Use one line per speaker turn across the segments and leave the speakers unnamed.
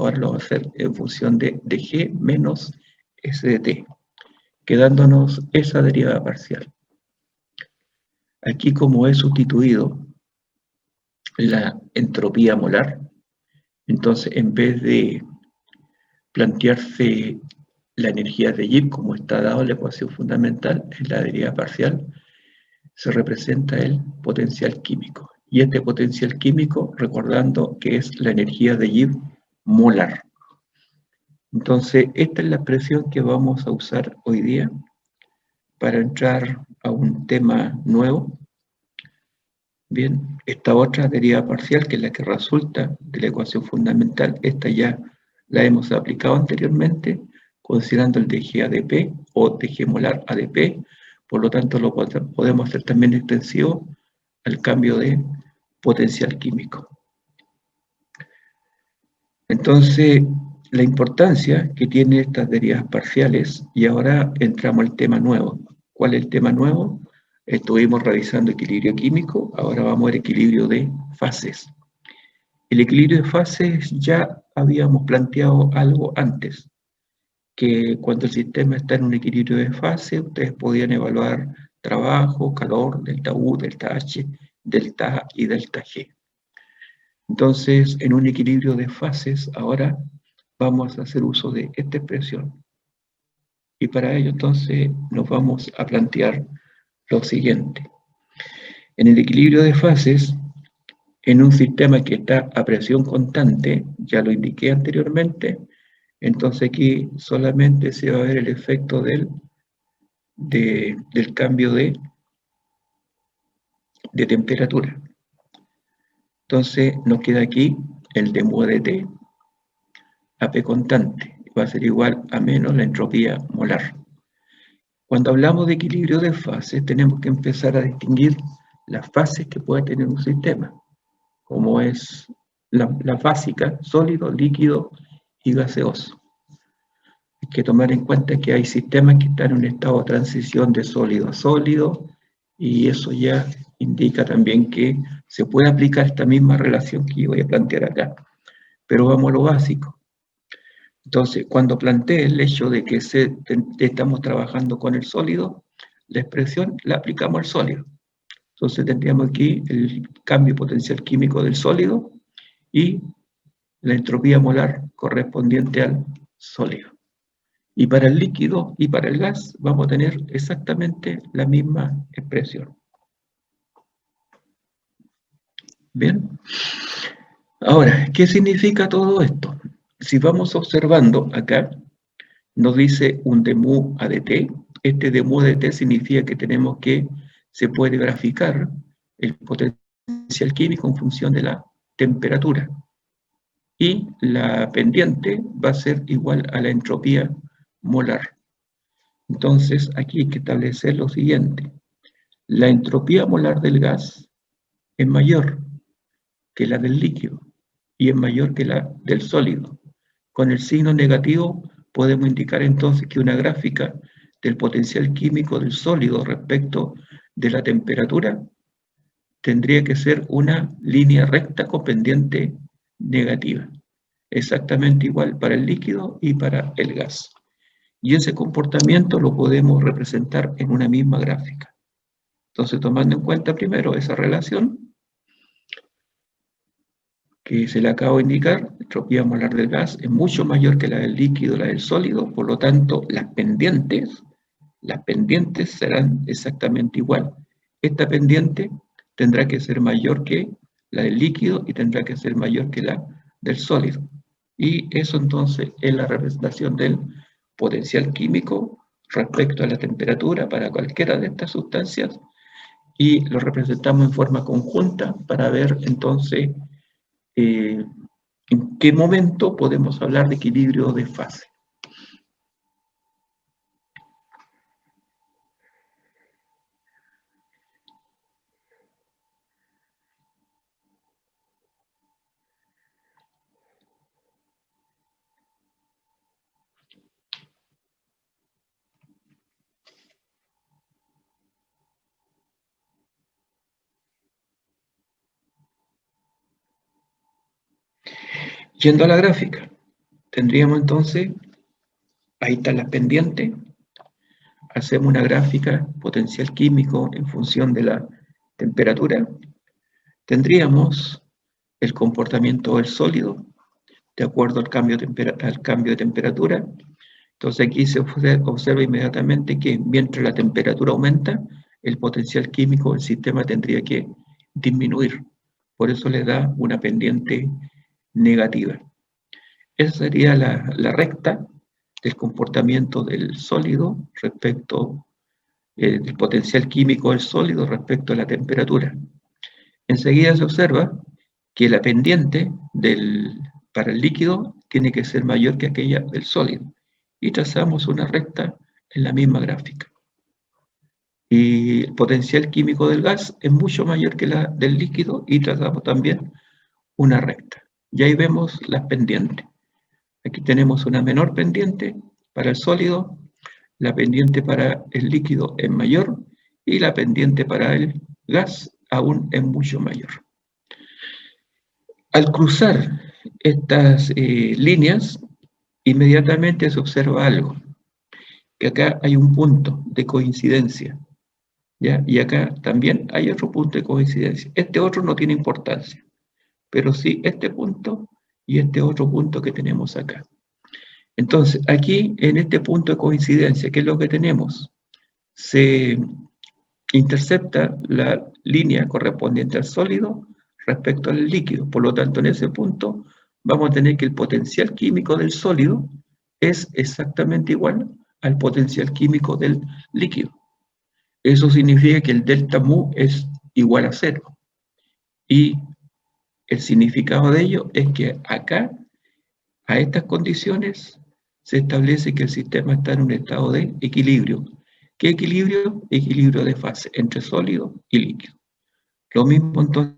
ahora lo va a hacer en función de dg menos s de t, quedándonos esa derivada parcial. Aquí, como he sustituido la entropía molar, entonces en vez de plantearse la energía de Gibbs como está dado en la ecuación fundamental, en la derivada parcial, se representa el potencial químico. Y este potencial químico, recordando que es la energía de Gibbs molar. Entonces, esta es la expresión que vamos a usar hoy día para entrar a un tema nuevo. Bien, esta otra derivada parcial, que es la que resulta de la ecuación fundamental, esta ya la hemos aplicado anteriormente, considerando el dg ADP o dg molar ADP, por lo tanto lo podemos hacer también extensivo al cambio de potencial químico. Entonces, la importancia que tienen estas derivadas parciales, y ahora entramos al tema nuevo. ¿Cuál es el tema nuevo? Estuvimos revisando equilibrio químico, ahora vamos a ver equilibrio de fases. El equilibrio de fases ya habíamos planteado algo antes, que cuando el sistema está en un equilibrio de fase, ustedes podían evaluar trabajo, calor, delta U, delta H, delta A y delta G. Entonces, en un equilibrio de fases, ahora vamos a hacer uso de esta expresión. Y para ello, entonces, nos vamos a plantear lo siguiente. En el equilibrio de fases, en un sistema que está a presión constante, ya lo indiqué anteriormente, entonces aquí solamente se va a ver el efecto del cambio de temperatura. Entonces nos queda aquí el d mu de t a P constante, va a ser igual a menos la entropía molar. Cuando hablamos de equilibrio de fases, tenemos que empezar a distinguir las fases que puede tener un sistema, como es la básica, sólido, líquido y gaseoso. Hay que tomar en cuenta que hay sistemas que están en un estado de transición de sólido a sólido, y eso ya indica también que se puede aplicar esta misma relación que yo voy a plantear acá. Pero vamos a lo básico. Entonces, cuando planteé el hecho de que estamos trabajando con el sólido, la expresión la aplicamos al sólido. Entonces tendríamos aquí el cambio potencial químico del sólido y la entropía molar correspondiente al sólido. Y para el líquido y para el gas vamos a tener exactamente la misma expresión. Bien. Ahora, ¿qué significa todo esto? Si vamos observando acá, nos dice un d mu a dt. Este d mu a dt significa que se puede graficar el potencial químico en función de la temperatura. Y la pendiente va a ser igual a la entropía molar. Entonces, aquí hay que establecer lo siguiente. La entropía molar del gas es mayor que la del líquido y es mayor que la del sólido. Con el signo negativo podemos indicar entonces que una gráfica del potencial químico del sólido respecto de la temperatura tendría que ser una línea recta con pendiente negativa. Exactamente igual para el líquido y para el gas. Y ese comportamiento lo podemos representar en una misma gráfica. Entonces, tomando en cuenta primero esa relación que se le acabo de indicar, la entropía molar del gas es mucho mayor que la del líquido, la del sólido, por lo tanto, las pendientes serán exactamente igual. Esta pendiente tendrá que ser mayor que la del líquido y tendrá que ser mayor que la del sólido. Y eso entonces es la representación del potencial químico respecto a la temperatura para cualquiera de estas sustancias, y lo representamos en forma conjunta para ver entonces en qué momento podemos hablar de equilibrio de fase. Yendo a la gráfica, Tendríamos entonces, ahí están las pendientes, hacemos una gráfica potencial químico en función de la temperatura, tendríamos el comportamiento del sólido de acuerdo al cambio de temperatura. Entonces aquí se observa inmediatamente que mientras la temperatura aumenta, el potencial químico del sistema tendría que disminuir. Por eso le da una pendiente negativa. Esa sería la recta del comportamiento del sólido respecto del potencial químico del sólido respecto a la temperatura. Enseguida se observa que la pendiente para el líquido tiene que ser mayor que aquella del sólido. Y trazamos una recta en la misma gráfica. Y el potencial químico del gas es mucho mayor que la del líquido y trazamos también una recta. Y ahí vemos las pendientes. Aquí tenemos una menor pendiente para el sólido, la pendiente para el líquido es mayor y la pendiente para el gas aún es mucho mayor. Al cruzar estas líneas, inmediatamente se observa algo, que acá hay un punto de coincidencia, ¿ya? Y acá también hay otro punto de coincidencia. Este otro no tiene importancia, pero sí este punto y este otro punto que tenemos acá. Entonces, aquí en este punto de coincidencia, ¿qué es lo que tenemos? Se intercepta la línea correspondiente al sólido respecto al líquido. Por lo tanto, en ese punto vamos a tener que el potencial químico del sólido es exactamente igual al potencial químico del líquido. Eso significa que el delta mu es igual a 0. Y el significado de ello es que acá, a estas condiciones, se establece que el sistema está en un estado de equilibrio. ¿Qué equilibrio? Equilibrio de fase entre sólido y líquido. Lo mismo entonces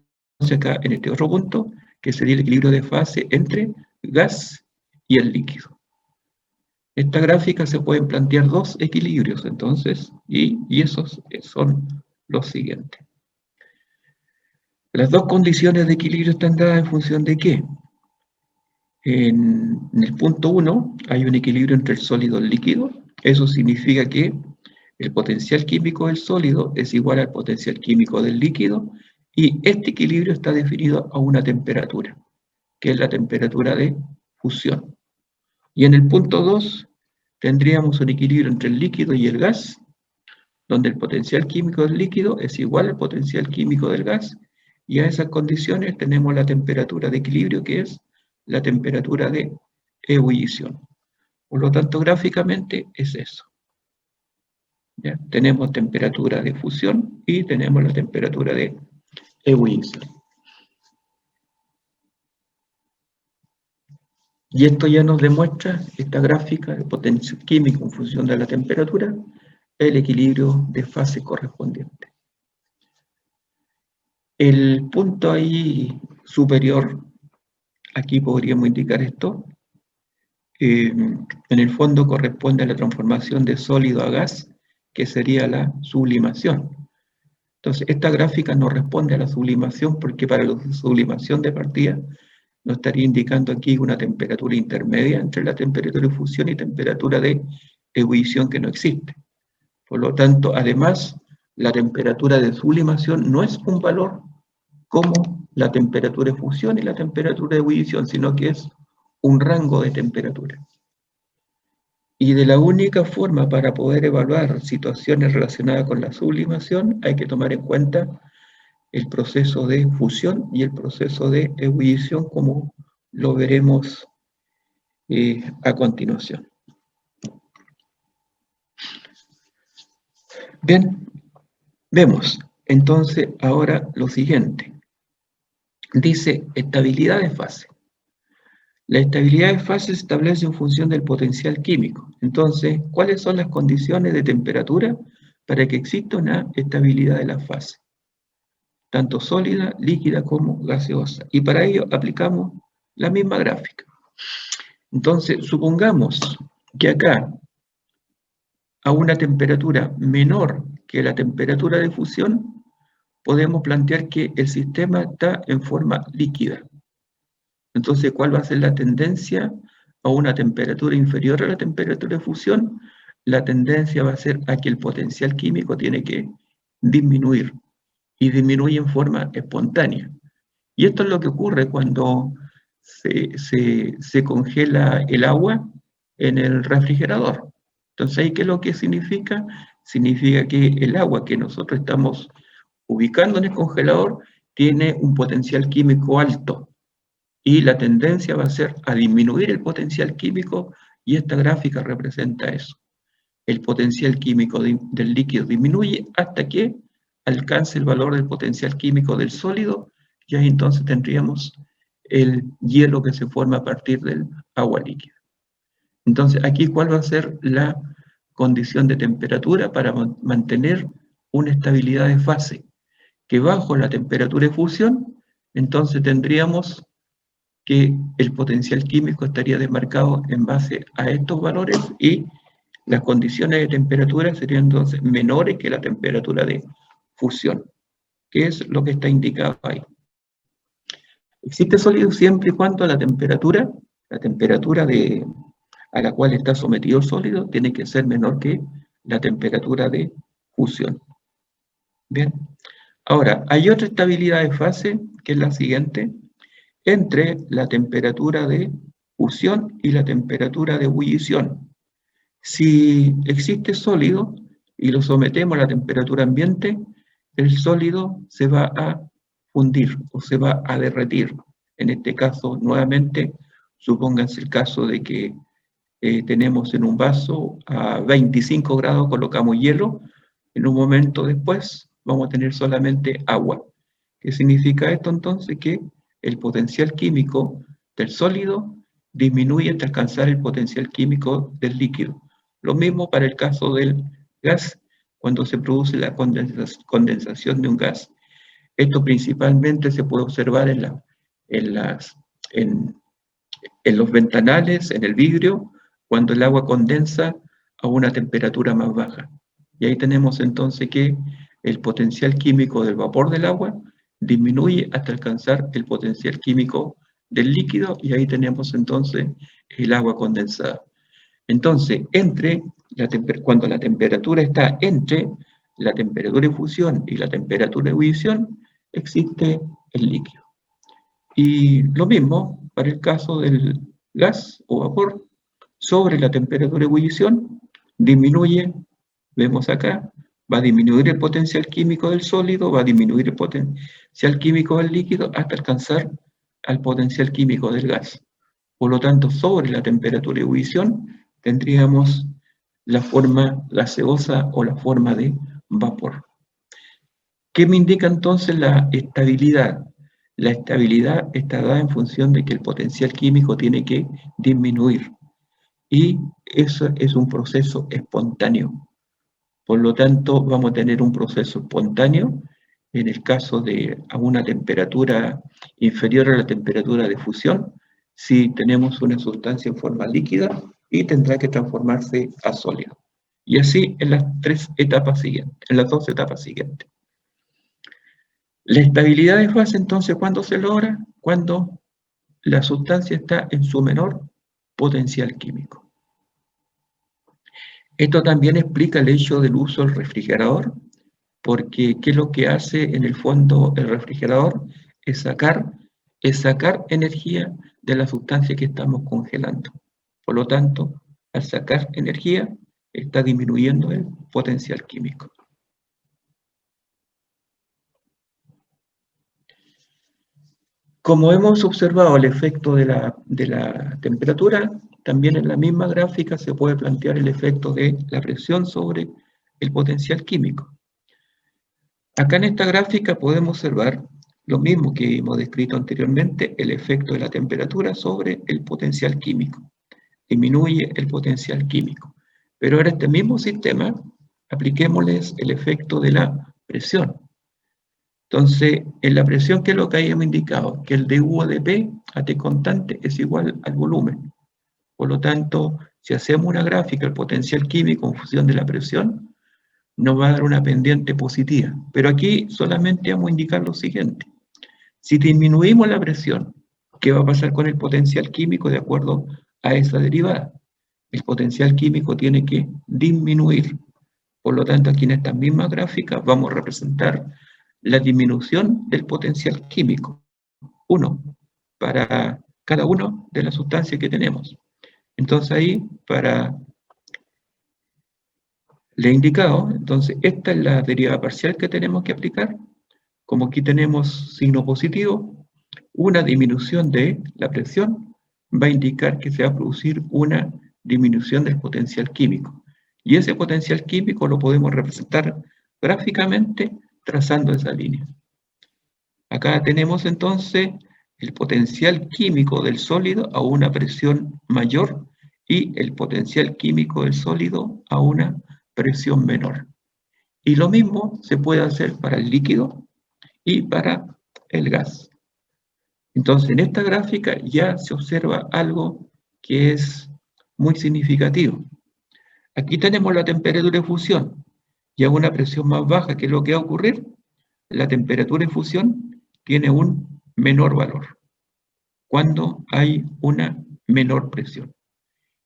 acá en este otro punto, que sería el equilibrio de fase entre gas y el líquido. Esta gráfica se pueden plantear dos equilibrios entonces, y esos son los siguientes. Las dos condiciones de equilibrio están dadas en función de ¿qué? En el punto 1 hay un equilibrio entre el sólido y el líquido. Eso significa que el potencial químico del sólido es igual al potencial químico del líquido y este equilibrio está definido a una temperatura, que es la temperatura de fusión. Y en el punto 2 tendríamos un equilibrio entre el líquido y el gas, donde el potencial químico del líquido es igual al potencial químico del gas, y a esas condiciones tenemos la temperatura de equilibrio, que es la temperatura de ebullición. Por lo tanto, gráficamente es eso. ¿Ya? Tenemos temperatura de fusión y tenemos la temperatura de ebullición. Y esto ya nos demuestra, esta gráfica de potencial químico en función de la temperatura, el equilibrio de fase correspondiente. El punto ahí superior, aquí podríamos indicar esto, en el fondo corresponde a la transformación de sólido a gas, que sería la sublimación. Entonces, esta gráfica no responde a la sublimación porque para la sublimación de partida nos estaría indicando aquí una temperatura intermedia entre la temperatura de fusión y temperatura de ebullición que no existe. Por lo tanto, además, la temperatura de sublimación no es un valor como la temperatura de fusión y la temperatura de ebullición, sino que es un rango de temperatura. Y de la única forma para poder evaluar situaciones relacionadas con la sublimación hay que tomar en cuenta el proceso de fusión y el proceso de ebullición, como lo veremos a continuación. Bien, vemos entonces ahora lo siguiente. Dice estabilidad de fase. La estabilidad de fase se establece en función del potencial químico. Entonces, ¿cuáles son las condiciones de temperatura para que exista una estabilidad de la fase? Tanto sólida, líquida como gaseosa. Y para ello aplicamos la misma gráfica. Entonces, supongamos que acá, a una temperatura menor que la temperatura de fusión, podemos plantear que el sistema está en forma líquida. Entonces, ¿cuál va a ser la tendencia a una temperatura inferior a la temperatura de fusión, la tendencia va a ser a que el potencial químico tiene que disminuir, y disminuye en forma espontánea. Y esto es lo que ocurre cuando se congela el agua en el refrigerador. Entonces, ¿ahí qué es lo que significa? Significa que el agua que nosotros estamos ubicando en el congelador tiene un potencial químico alto, y la tendencia va a ser a disminuir el potencial químico, y esta gráfica representa eso. El potencial químico del líquido disminuye hasta que alcance el valor del potencial químico del sólido, y ahí entonces tendríamos el hielo que se forma a partir del agua líquida. Entonces, aquí, ¿cuál va a ser la condición de temperatura para mantener una estabilidad de fase? Que bajo la temperatura de fusión, entonces tendríamos que el potencial químico estaría demarcado en base a estos valores, y las condiciones de temperatura serían entonces menores que la temperatura de fusión, que es lo que está indicado ahí. Existe sólido siempre y cuando la temperatura a la cual está sometido el sólido tiene que ser menor que la temperatura de fusión. Bien. Ahora, hay otra estabilidad de fase, que es la siguiente, entre la temperatura de fusión y la temperatura de ebullición. Si existe sólido y lo sometemos a la temperatura ambiente, el sólido se va a fundir o se va a derretir. En este caso, nuevamente, supónganse el caso de que tenemos en un vaso a 25 grados, colocamos hielo, en un momento después vamos a tener solamente agua. ¿Qué significa esto entonces? Que el potencial químico del sólido disminuye hasta alcanzar el potencial químico del líquido. Lo mismo para el caso del gas, cuando se produce la condensación de un gas. Esto principalmente se puede observar en los ventanales, en el vidrio, cuando el agua condensa a una temperatura más baja. Y ahí tenemos entonces que el potencial químico del vapor del agua disminuye hasta alcanzar el potencial químico del líquido, y ahí tenemos entonces el agua condensada. Entonces, cuando la temperatura está entre la temperatura de fusión y la temperatura de ebullición, existe el líquido. Y lo mismo para el caso del gas o vapor. Sobre la temperatura de ebullición disminuye, vemos acá, va a disminuir el potencial químico del sólido, va a disminuir el potencial químico del líquido hasta alcanzar al potencial químico del gas. Por lo tanto, sobre la temperatura de ebullición tendríamos la forma gaseosa o la forma de vapor. ¿Qué me indica entonces la estabilidad? La estabilidad está dada en función de que el potencial químico tiene que disminuir, y eso es un proceso espontáneo. Por lo tanto, vamos a tener un proceso espontáneo en el caso de a una temperatura inferior a la temperatura de fusión, si tenemos una sustancia en forma líquida, y tendrá que transformarse a sólido. Y así en las dos etapas siguientes. La estabilidad de fase, entonces, ¿cuándo se logra? Cuando la sustancia está en su menor potencial químico. Esto también explica el hecho del uso del refrigerador, porque ¿qué es lo que hace en el fondo el refrigerador? Es sacar energía de la sustancia que estamos congelando. Por lo tanto, al sacar energía, está disminuyendo el potencial químico. Como hemos observado el efecto de la temperatura, también en la misma gráfica se puede plantear el efecto de la presión sobre el potencial químico. Acá en esta gráfica podemos observar lo mismo que hemos descrito anteriormente, el efecto de la temperatura sobre el potencial químico. Disminuye el potencial químico. Pero ahora este mismo sistema, apliquémosles el efecto de la presión. Entonces, en la presión, ¿qué es lo que habíamos indicado? Que el dU de P a T constante es igual al volumen. Por lo tanto, si hacemos una gráfica del potencial químico en función de la presión, nos va a dar una pendiente positiva. Pero aquí solamente vamos a indicar lo siguiente. Si disminuimos la presión, ¿qué va a pasar con el potencial químico de acuerdo a esa derivada. El potencial químico tiene que disminuir. Por lo tanto, aquí en estas mismas gráficas vamos a representar la disminución del potencial químico. 1 para cada una de las sustancias que tenemos. Entonces ahí, para le he indicado, entonces esta es la derivada parcial que tenemos que aplicar. Como aquí tenemos signo positivo, una disminución de la presión va a indicar que se va a producir una disminución del potencial químico. Y ese potencial químico lo podemos representar gráficamente trazando esa línea. Acá tenemos entonces el potencial químico del sólido a una presión mayor y el potencial químico del sólido a una presión menor. Y lo mismo se puede hacer para el líquido y para el gas. Entonces, en esta gráfica ya se observa algo que es muy significativo. Aquí tenemos la temperatura de fusión y a una presión más baja, ¿qué es lo que va a ocurrir? La temperatura de fusión tiene un menor valor cuando hay una menor presión.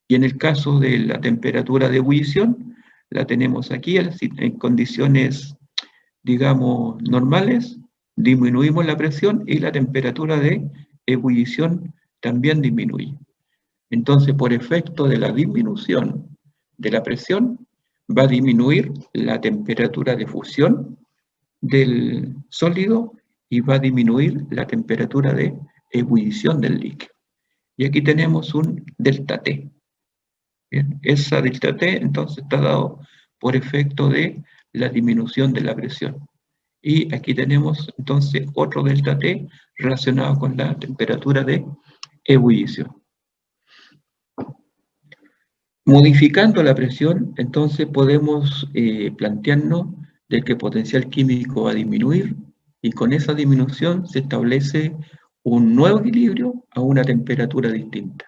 Y en el caso de la temperatura de ebullición, la tenemos aquí en condiciones, digamos, normales, disminuimos la presión y la temperatura de ebullición también disminuye. Entonces, por efecto de la disminución de la presión, va a disminuir la temperatura de fusión del sólido y va a disminuir la temperatura de ebullición del líquido. Y aquí tenemos un delta T. Bien, esa delta T entonces está dado por efecto de la disminución de la presión. Y aquí tenemos entonces otro delta T relacionado con la temperatura de ebullición. Modificando la presión, entonces podemos plantearnos de que el potencial químico va a disminuir y con esa disminución se establece un nuevo equilibrio a una temperatura distinta.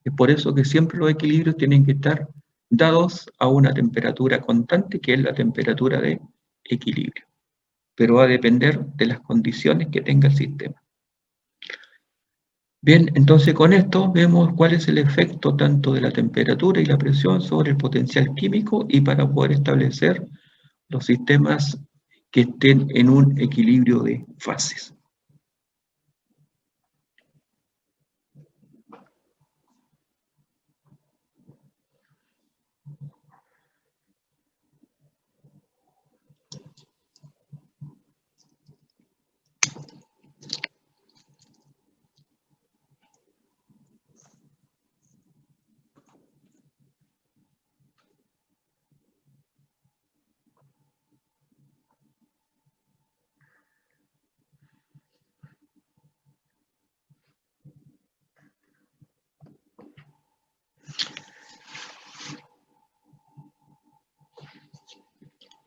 Es por eso que siempre los equilibrios tienen que estar dados a una temperatura constante, que es la temperatura de equilibrio. Pero va a depender de las condiciones que tenga el sistema. Bien, entonces con esto vemos cuál es el efecto tanto de la temperatura y la presión sobre el potencial químico y para poder establecer los sistemas que estén en un equilibrio de fases.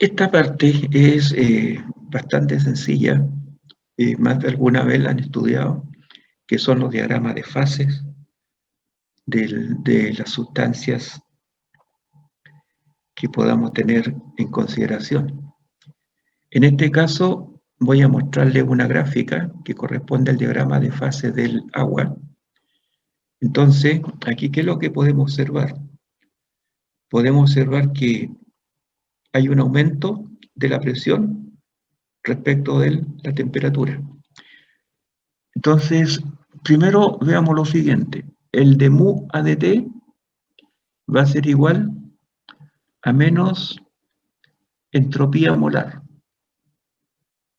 Esta parte es bastante sencilla, más de alguna vez la han estudiado, que son los diagramas de fases de las sustancias que podamos tener en consideración. En este caso voy a mostrarles una gráfica que corresponde al diagrama de fase del agua. Entonces, aquí, ¿qué es lo que podemos observar? Podemos observar que hay un aumento de la presión respecto de la temperatura. Entonces, primero veamos lo siguiente. El de mu a dt va a ser igual a menos entropía molar.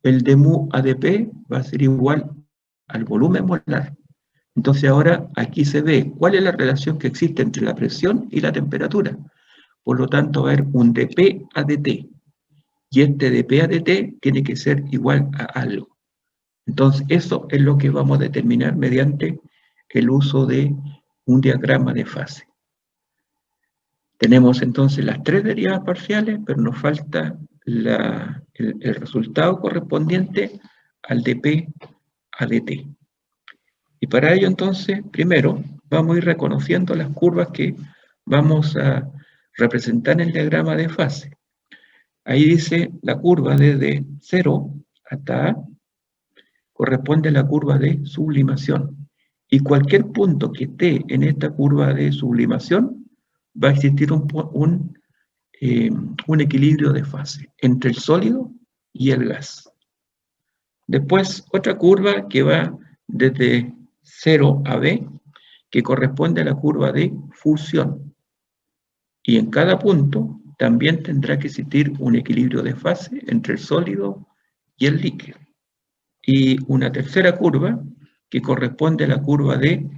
El de mu a dp va a ser igual al volumen molar. Entonces ahora aquí se ve cuál es la relación que existe entre la presión y la temperatura. Por lo tanto, va a haber un dp a dt. Y este dp a dt tiene que ser igual a algo. Entonces, eso es lo que vamos a determinar mediante el uso de un diagrama de fase. Tenemos entonces las tres derivadas parciales, pero nos falta el resultado correspondiente al dp a dt. Y para ello entonces, primero, vamos a ir reconociendo las curvas que vamos a representar en el diagrama de fase. Ahí dice la curva desde 0 hasta A, corresponde a la curva de sublimación. Y cualquier punto que esté en esta curva de sublimación, va a existir un equilibrio de fase entre el sólido y el gas. Después, otra curva que va desde 0 a B, que corresponde a la curva de fusión. Y en cada punto también tendrá que existir un equilibrio de fase entre el sólido y el líquido. Y una tercera curva que corresponde a la curva de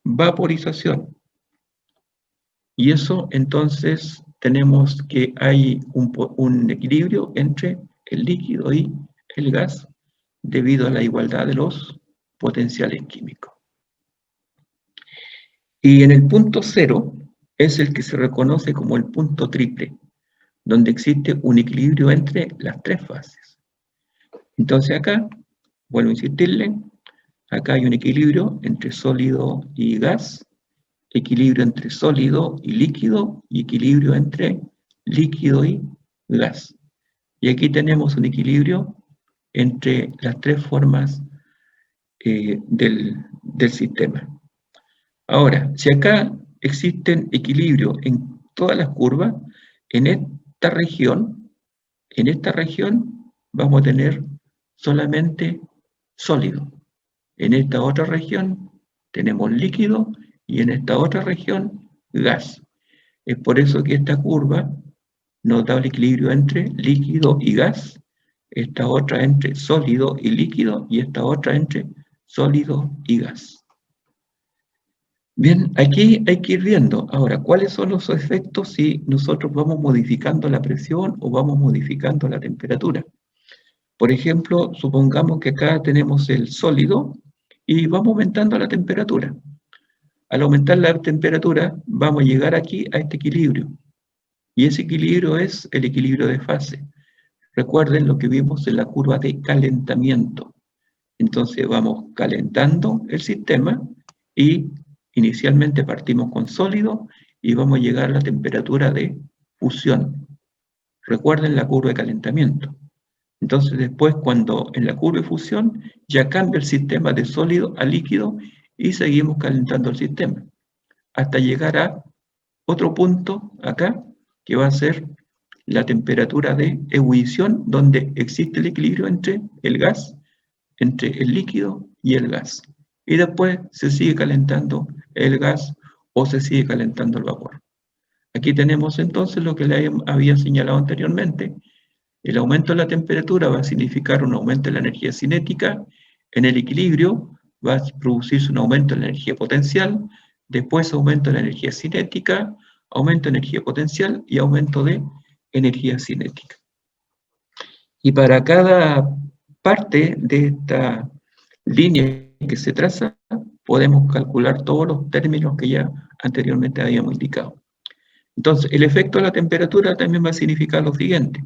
vaporización. Y eso entonces tenemos que hay un equilibrio entre el líquido y el gas debido a la igualdad de los potenciales químicos. Y en el punto cero es el que se reconoce como el punto triple, donde existe un equilibrio entre las tres fases. Entonces acá, vuelvo a insistirle, acá hay un equilibrio entre sólido y gas, equilibrio entre sólido y líquido y equilibrio entre líquido y gas. Y aquí tenemos un equilibrio entre las tres formas del sistema. Ahora, si acá existen equilibrios en todas las curvas, en esta región vamos a tener solamente sólido. En esta otra región tenemos líquido y en esta otra región gas. Es por eso que esta curva nos da el equilibrio entre líquido y gas, esta otra entre sólido y líquido y esta otra entre sólido y gas. Bien, aquí hay que ir viendo ahora cuáles son los efectos si nosotros vamos modificando la presión o vamos modificando la temperatura. Por ejemplo, supongamos que acá tenemos el sólido y vamos aumentando la temperatura. Al aumentar la temperatura vamos a llegar aquí a este equilibrio. Y ese equilibrio es el equilibrio de fase. Recuerden lo que vimos en la curva de calentamiento. Entonces vamos calentando el sistema y inicialmente partimos con sólido y vamos a llegar a la temperatura de fusión. Recuerden la curva de calentamiento. Entonces después cuando en la curva de fusión ya cambia el sistema de sólido a líquido y seguimos calentando el sistema hasta llegar a otro punto acá que va a ser la temperatura de ebullición donde existe el equilibrio entre el gas, entre el líquido y el gas. Y después se sigue calentando el gas o se sigue calentando el vapor. Aquí tenemos entonces lo que le había señalado anteriormente. El aumento de la temperatura va a significar un aumento de la energía cinética. En el equilibrio va a producirse un aumento de la energía potencial, después aumento de la energía cinética, aumento de energía potencial y aumento de energía cinética. Y para cada parte de esta línea que se traza, podemos calcular todos los términos que ya anteriormente habíamos indicado. Entonces, el efecto de la temperatura también va a significar lo siguiente.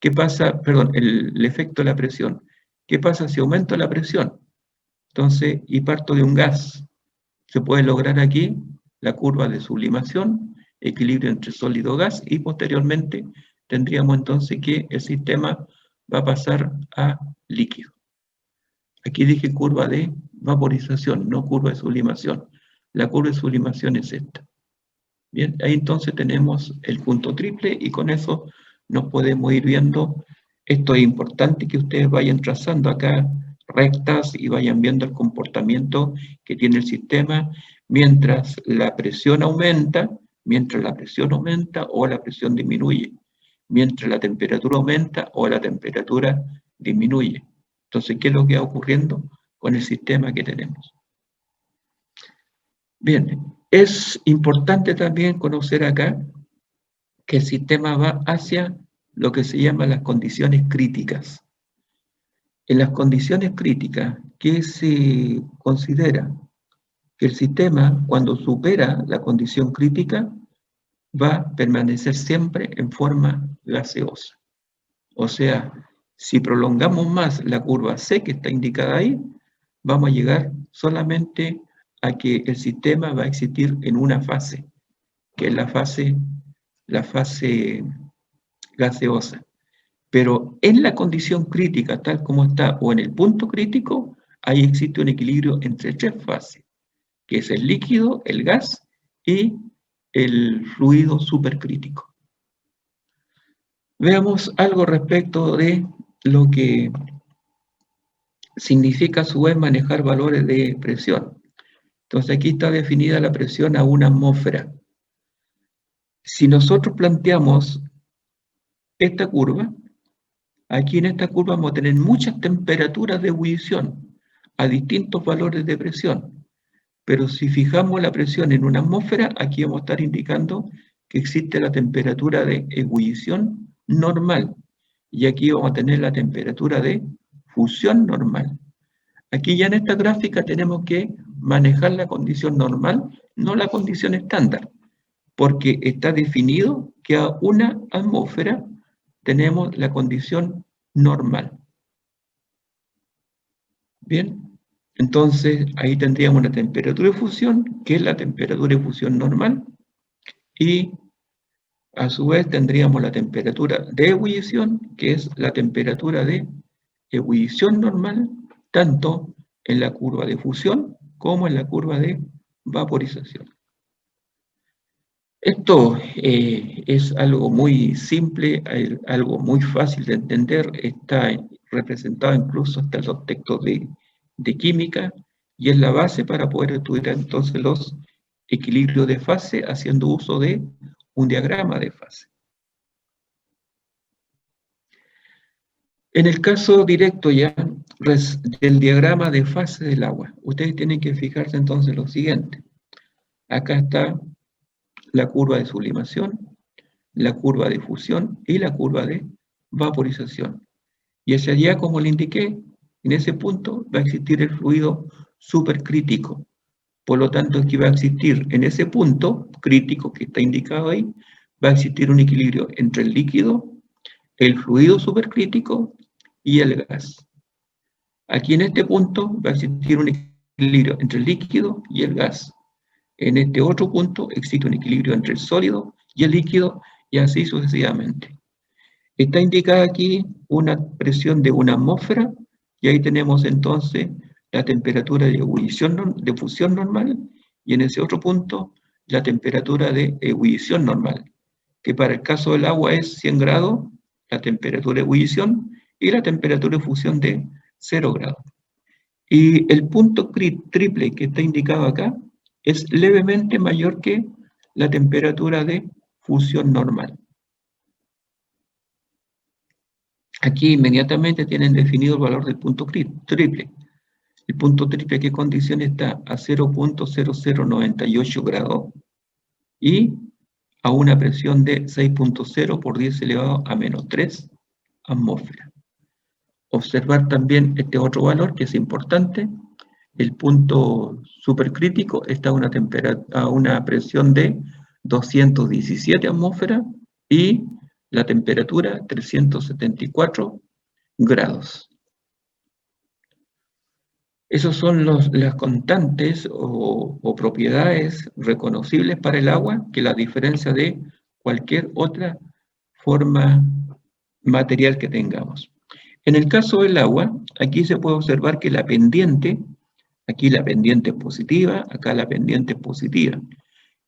¿Qué pasa? Perdón, el efecto de la presión. ¿Qué pasa si aumento la presión? Entonces, y parto de un gas. Se puede lograr aquí la curva de sublimación, equilibrio entre sólido y gas, y posteriormente tendríamos entonces que el sistema va a pasar a líquido. Aquí dije curva de vaporización, no curva de sublimación. La curva de sublimación es esta. Bien, ahí entonces tenemos el punto triple y con eso nos podemos ir viendo. Esto es importante que ustedes vayan trazando acá rectas y vayan viendo el comportamiento que tiene el sistema mientras la presión aumenta, o la presión disminuye, mientras la temperatura aumenta o la temperatura disminuye. Entonces, ¿qué es lo que va ocurriendo con el sistema que tenemos? Bien, es importante también conocer acá que el sistema va hacia lo que se llama las condiciones críticas. En las condiciones críticas, ¿qué se considera? Que el sistema, cuando supera la condición crítica, va a permanecer siempre en forma gaseosa. O sea, si prolongamos más la curva C que está indicada ahí, vamos a llegar solamente a que el sistema va a existir en una fase, que es la fase gaseosa. Pero en la condición crítica, tal como está, o en el punto crítico, ahí existe un equilibrio entre tres fases. que es el líquido, el gas y el fluido supercrítico. Veamos algo respecto de lo que significa a su vez manejar valores de presión. Entonces aquí está definida la presión a una atmósfera. Si nosotros planteamos esta curva, aquí en esta curva vamos a tener muchas temperaturas de ebullición a distintos valores de presión. Pero si fijamos la presión en una atmósfera, aquí vamos a estar indicando que existe la temperatura de ebullición normal. Y aquí vamos a tener la temperatura de fusión normal. Aquí ya en esta gráfica tenemos que manejar la condición normal, no la condición estándar, porque está definido que a una atmósfera tenemos la condición normal. Bien, entonces ahí tendríamos una temperatura de fusión, que es la temperatura de fusión normal, y a su vez tendríamos la temperatura de ebullición, que es la temperatura de ebullición normal, tanto en la curva de fusión como en la curva de vaporización. Esto es algo muy simple, algo muy fácil de entender, está representado incluso hasta en los textos de química y es la base para poder estudiar entonces los equilibrios de fase haciendo uso de un diagrama de fase. En el caso directo ya del diagrama de fase del agua, ustedes tienen que fijarse entonces lo siguiente. Acá está la curva de sublimación, la curva de fusión y la curva de vaporización. Y hacia allá, como le indiqué, en ese punto va a existir el fluido supercrítico. Por lo tanto, aquí va a existir en ese punto crítico que está indicado ahí, va a existir un equilibrio entre el líquido, el fluido supercrítico y el gas. Aquí en este punto va a existir un equilibrio entre el líquido y el gas. En este otro punto existe un equilibrio entre el sólido y el líquido y así sucesivamente. Está indicada aquí una presión de una atmósfera y ahí tenemos entonces la temperatura de ebullición de fusión normal y en ese otro punto la temperatura de ebullición normal, que para el caso del agua es 100 grados, la temperatura de ebullición y la temperatura de fusión de 0 grados. Y el punto triple que está indicado acá es levemente mayor que la temperatura de fusión normal. Aquí inmediatamente tienen definido el valor del punto triple. El punto triple, ¿qué condición está? A 0.0098 grados y a una presión de 6.0 por 10 elevado a menos 3 atmósferas. Observar también este otro valor que es importante. El punto supercrítico está a una presión de 217 atmósferas y la temperatura 374 grados. Esas son las constantes o propiedades reconocibles para el agua que la diferencia de cualquier otra forma material que tengamos. En el caso del agua, aquí se puede observar que la pendiente, aquí la pendiente es positiva, acá la pendiente es positiva.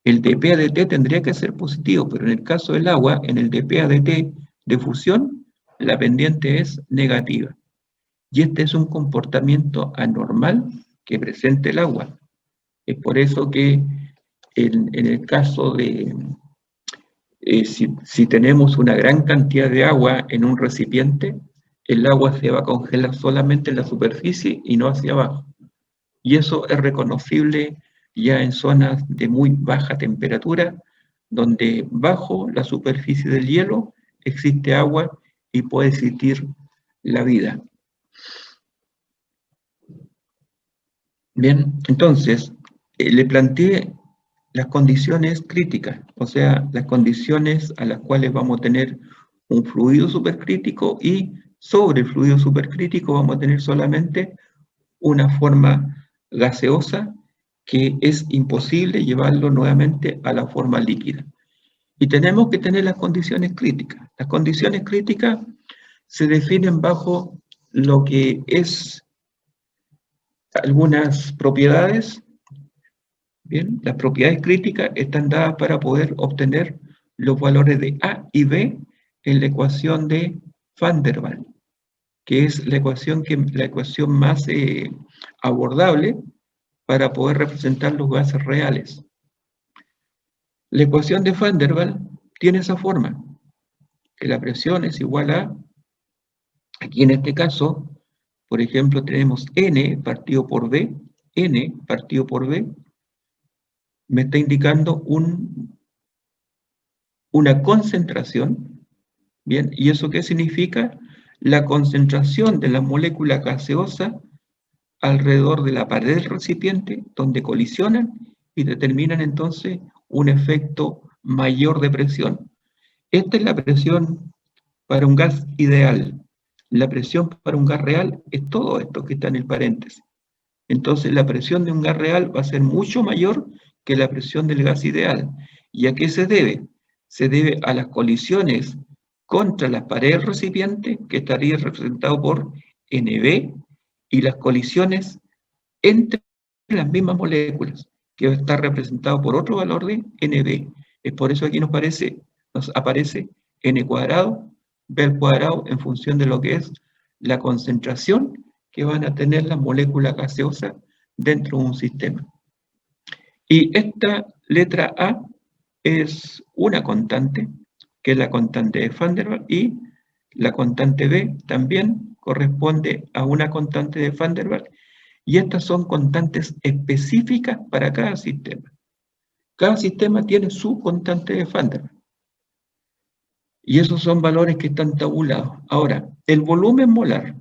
El dP a dt tendría que ser positivo, pero en el caso del agua, en el dP a dt de fusión, la pendiente es negativa. Y este es un comportamiento anormal que presenta el agua. Es por eso que en el caso de, si tenemos una gran cantidad de agua en un recipiente, el agua se va a congelar solamente en la superficie y no hacia abajo. Y eso es reconocible ya en zonas de muy baja temperatura, donde bajo la superficie del hielo existe agua y puede existir la vida. Bien, entonces, le planteé las condiciones críticas, o sea, las condiciones a las cuales vamos a tener un fluido supercrítico y sobre el fluido supercrítico vamos a tener solamente una forma gaseosa que es imposible llevarlo nuevamente a la forma líquida. Y tenemos que tener las condiciones críticas. Las condiciones críticas se definen bajo lo que es algunas propiedades Bien, las propiedades críticas están dadas para poder obtener los valores de A y B en la ecuación de Van der Waals, que es la ecuación más abordable para poder representar los gases reales. La ecuación de Van der Waals tiene esa forma, que la presión es igual a, aquí en este caso, por ejemplo, tenemos N partido por B, N partido por B, me está indicando una concentración, ¿bien? ¿Y eso qué significa? La concentración de la molécula gaseosa alrededor de la pared del recipiente, donde colisionan y determinan entonces un efecto mayor de presión. Esta es la presión para un gas ideal. La presión para un gas real es todo esto que está en el paréntesis. Entonces la presión de un gas real va a ser mucho mayor que la presión del gas ideal. ¿Y a qué se debe? Se debe a las colisiones contra las paredes del recipiente, que estaría representado por Nb, y las colisiones entre las mismas moléculas, que va a estar representado por otro valor de Nb. Es por eso aquí nos aparece N cuadrado, B al cuadrado, en función de lo que es la concentración que van a tener las moléculas gaseosas dentro de un sistema. Y esta letra A es una constante, que es la constante de Van der Waals, y la constante B también corresponde a una constante de Van der Waals, y estas son constantes específicas para cada sistema. Cada sistema tiene su constante de Van der Waals. Y esos son valores que están tabulados. Ahora, el volumen molar.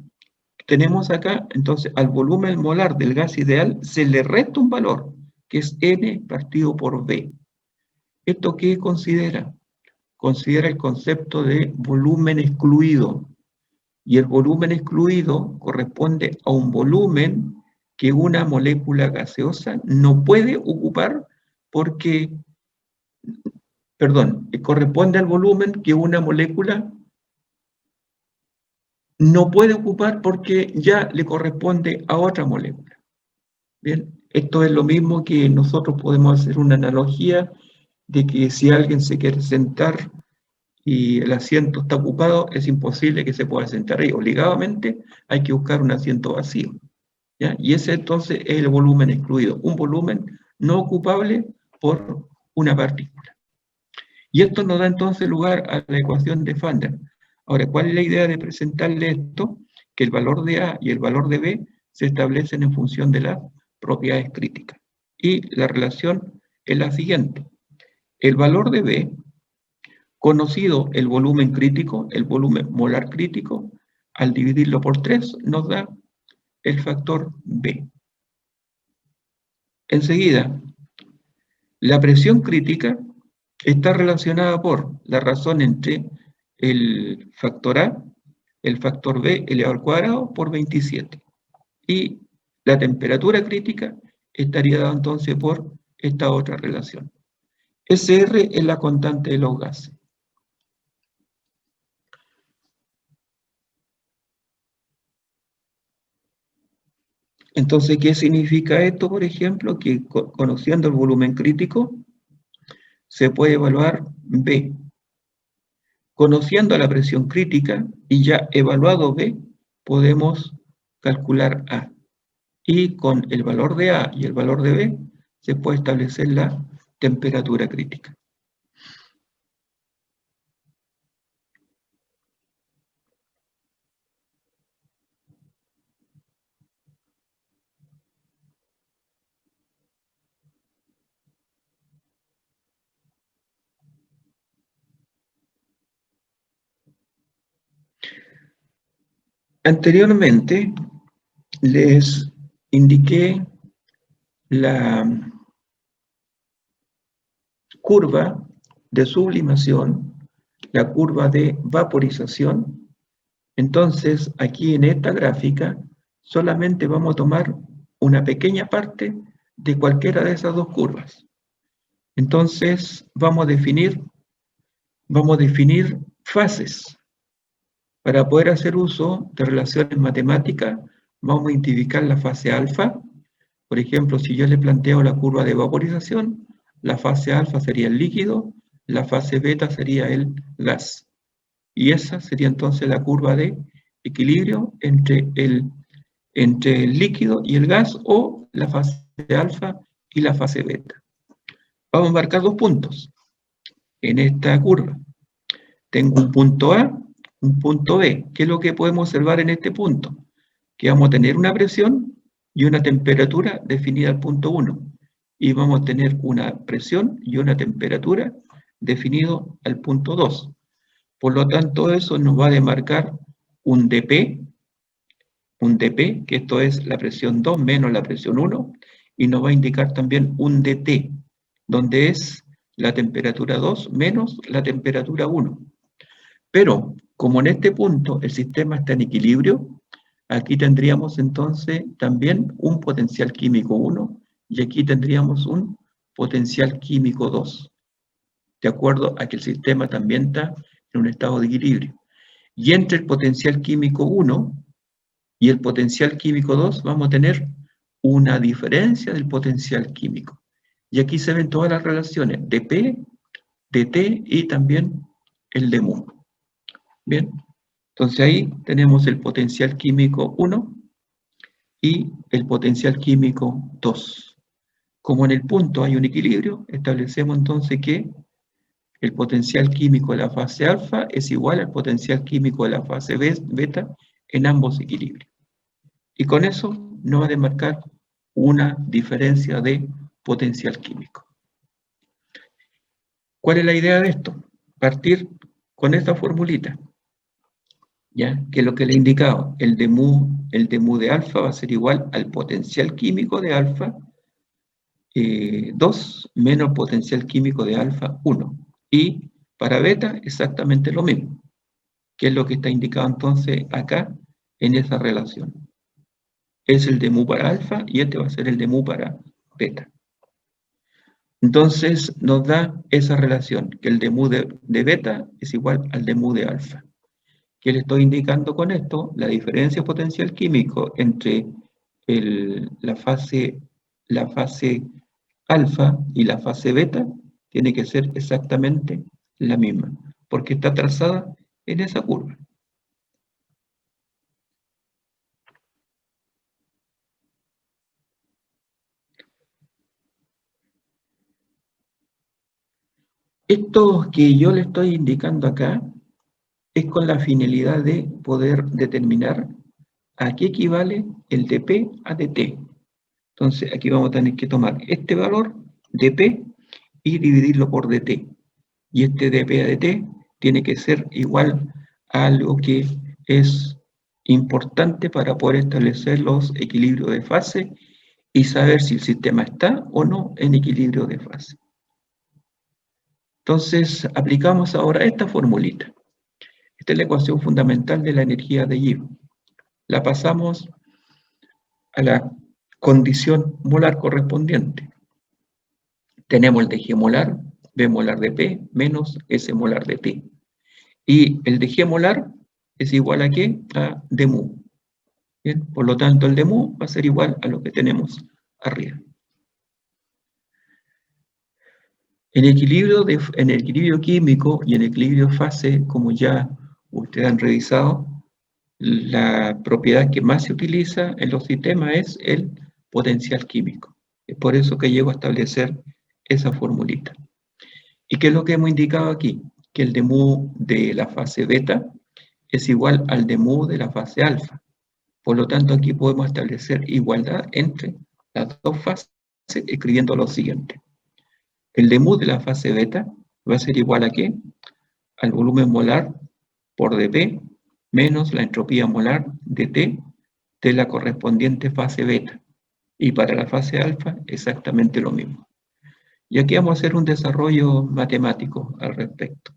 Tenemos acá, entonces, al volumen molar del gas ideal se le resta un valor, que es N partido por B. ¿Esto qué considera? Considera el concepto de volumen excluido. Y el volumen excluido corresponde a un volumen que una molécula gaseosa no puede ocupar porque, perdón, corresponde al volumen que una molécula no puede ocupar porque ya le corresponde a otra molécula. Bien, esto es lo mismo que nosotros podemos hacer una analogía de que si alguien se quiere sentar y el asiento está ocupado, es imposible que se pueda sentar ahí. Obligadamente hay que buscar un asiento vacío, ¿ya? Y ese entonces es el volumen excluido, un volumen no ocupable por una partícula. Y esto nos da entonces lugar a la ecuación de Van der Waals. Ahora, ¿cuál es la idea de presentarle esto? Que el valor de A y el valor de B se establecen en función de las propiedades críticas. Y la relación es la siguiente. El valor de B, conocido el volumen crítico, el volumen molar crítico, al dividirlo por 3 nos da el factor B. Enseguida, la presión crítica está relacionada por la razón entre el factor A, el factor B elevado al cuadrado por 27. Y la temperatura crítica estaría dada entonces por esta otra relación. SR es la constante de los gases. Entonces, ¿qué significa esto, por ejemplo? Que conociendo el volumen crítico, se puede evaluar B. Conociendo la presión crítica y ya evaluado B, podemos calcular A. Y con el valor de A y el valor de B, se puede establecer la temperatura crítica. Anteriormente les indiqué la curva de sublimación, la curva de vaporización. Entonces, aquí en esta gráfica solamente vamos a tomar una pequeña parte de cualquiera de esas dos curvas. Entonces, vamos a definir fases. Para poder hacer uso de relaciones matemáticas, vamos a identificar la fase alfa, Por ejemplo, si yo le planteo la curva de vaporización, la fase alfa sería el líquido, la fase beta sería el gas. Y esa sería entonces la curva de equilibrio entre el líquido y el gas, o la fase alfa y la fase beta. Vamos a marcar dos puntos en esta curva. Tengo un punto A, un punto B. ¿Qué es lo que podemos observar en este punto? Que vamos a tener una presión y una temperatura definida al punto 1. Y vamos a tener una presión y una temperatura definido al punto 2. Por lo tanto, eso nos va a demarcar un dP, que esto es la presión 2 menos la presión 1, y nos va a indicar también un dT, donde es la temperatura 2 menos la temperatura 1. Pero, como en este punto el sistema está en equilibrio, aquí tendríamos entonces también un potencial químico 1, y aquí tendríamos un potencial químico 2, de acuerdo a que el sistema también está en un estado de equilibrio. Y entre el potencial químico 1 y el potencial químico 2 vamos a tener una diferencia del potencial químico. Y aquí se ven todas las relaciones de P, de T y también el de mu. Bien, entonces ahí tenemos el potencial químico 1 y el potencial químico 2. Como en el punto hay un equilibrio, establecemos entonces que el potencial químico de la fase alfa es igual al potencial químico de la fase beta en ambos equilibrios. Y con eso nos va a demarcar una diferencia de potencial químico. ¿Cuál es la idea de esto? Partir con esta formulita, ¿ya? Que es lo que le he indicado, el de mu de alfa va a ser igual al potencial químico de alfa 2 menos potencial químico de alfa 1. Y para beta exactamente lo mismo, que es lo que está indicado entonces acá en esa relación. Es el de mu para alfa y este va a ser el de mu para beta. Entonces nos da esa relación, que el de mu de beta es igual al de mu de alfa. ¿Qué le estoy indicando con esto? La diferencia potencial químico entre la fase alfa y la fase beta tiene que ser exactamente la misma, porque está trazada en esa curva. Esto que yo le estoy indicando acá es con la finalidad de poder determinar a qué equivale el dP a dt. Entonces aquí vamos a tener que tomar este valor dP y dividirlo por dt. Y este dP a dt tiene que ser igual a algo que es importante para poder establecer los equilibrios de fase y saber si el sistema está o no en equilibrio de fase. Entonces aplicamos ahora esta formulita. Esta es la ecuación fundamental de la energía de Gibbs. La pasamos a la condición molar correspondiente. Tenemos el de G molar, B molar de P, menos S molar de T. Y el de G molar es igual a ¿qué? A d mu. Bien, por lo tanto el d mu va a ser igual a lo que tenemos arriba. En el equilibrio químico y en el equilibrio fase, como ya ustedes han revisado, la propiedad que más se utiliza en los sistemas es el potencial químico. Es por eso que llego a establecer esa formulita. ¿Y qué es lo que hemos indicado aquí? Que el d mu de la fase beta es igual al d mu de la fase alfa. Por lo tanto, aquí podemos establecer igualdad entre las dos fases escribiendo lo siguiente. El d mu de la fase beta va a ser igual a ¿qué? Al volumen molar por dP menos la entropía molar de T de la correspondiente fase beta. Y para la fase alfa, exactamente lo mismo. Y aquí vamos a hacer un desarrollo matemático al respecto.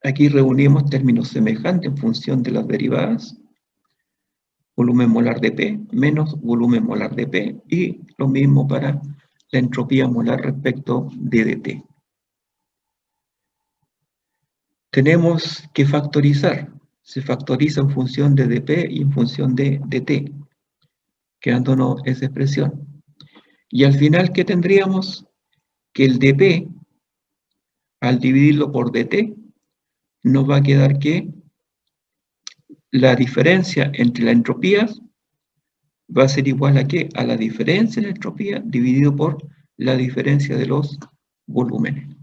Aquí reunimos términos semejantes en función de las derivadas. Volumen molar de P menos volumen molar de P, y lo mismo para la entropía molar respecto de dt. tenemos que factorizar. Se factoriza en función de dp y en función de dt, quedándonos esa expresión. Y al final, ¿qué tendríamos? Que el dp, al dividirlo por dt, nos va a quedar que la diferencia entre las entropías va a ser igual a ¿qué? A la diferencia de la entropía dividido por la diferencia de los volúmenes.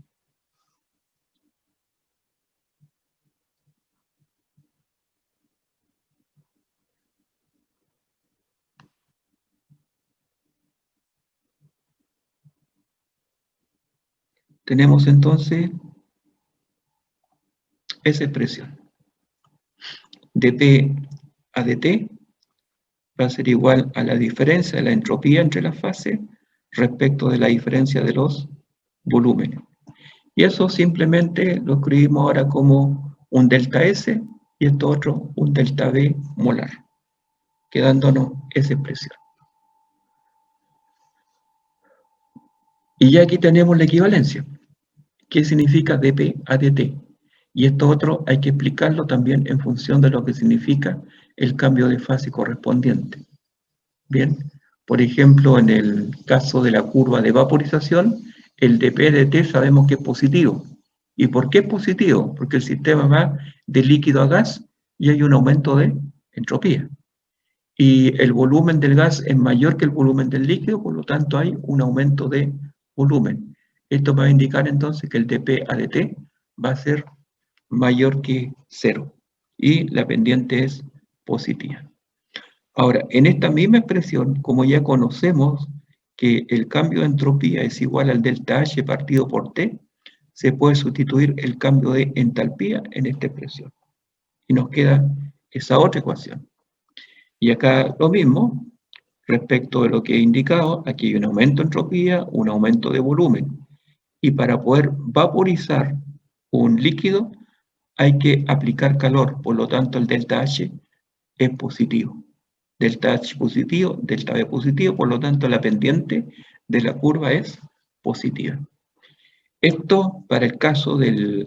Tenemos entonces esa expresión. dp a dt va a ser igual a la diferencia de la entropía entre las fases respecto de la diferencia de los volúmenes. Y eso simplemente lo escribimos ahora como un delta S y esto otro un delta V molar, quedándonos esa expresión. Y ya aquí tenemos la equivalencia. ¿Qué significa dp a dt? Y esto otro hay que explicarlo también en función de lo que significa el cambio de fase correspondiente. Bien, por ejemplo, en el caso de la curva de vaporización, el dp dt sabemos que es positivo. ¿Y por qué es positivo? Porque el sistema va de líquido a gas y hay un aumento de entropía. Y el volumen del gas es mayor que el volumen del líquido, por lo tanto hay un aumento de volumen. Esto va a indicar entonces que el dp a dt va a ser mayor que 0 y la pendiente es positiva. Ahora, en esta misma expresión, como ya conocemos que el cambio de entropía es igual al delta H partido por T, se puede sustituir el cambio de entalpía en esta expresión. Y nos queda esa otra ecuación. Y acá lo mismo, respecto de lo que he indicado, aquí hay un aumento de entropía, un aumento de volumen. Y para poder vaporizar un líquido, hay que aplicar calor, por lo tanto el delta H es positivo. Delta H positivo, delta V positivo, por lo tanto la pendiente de la curva es positiva. Esto para el caso de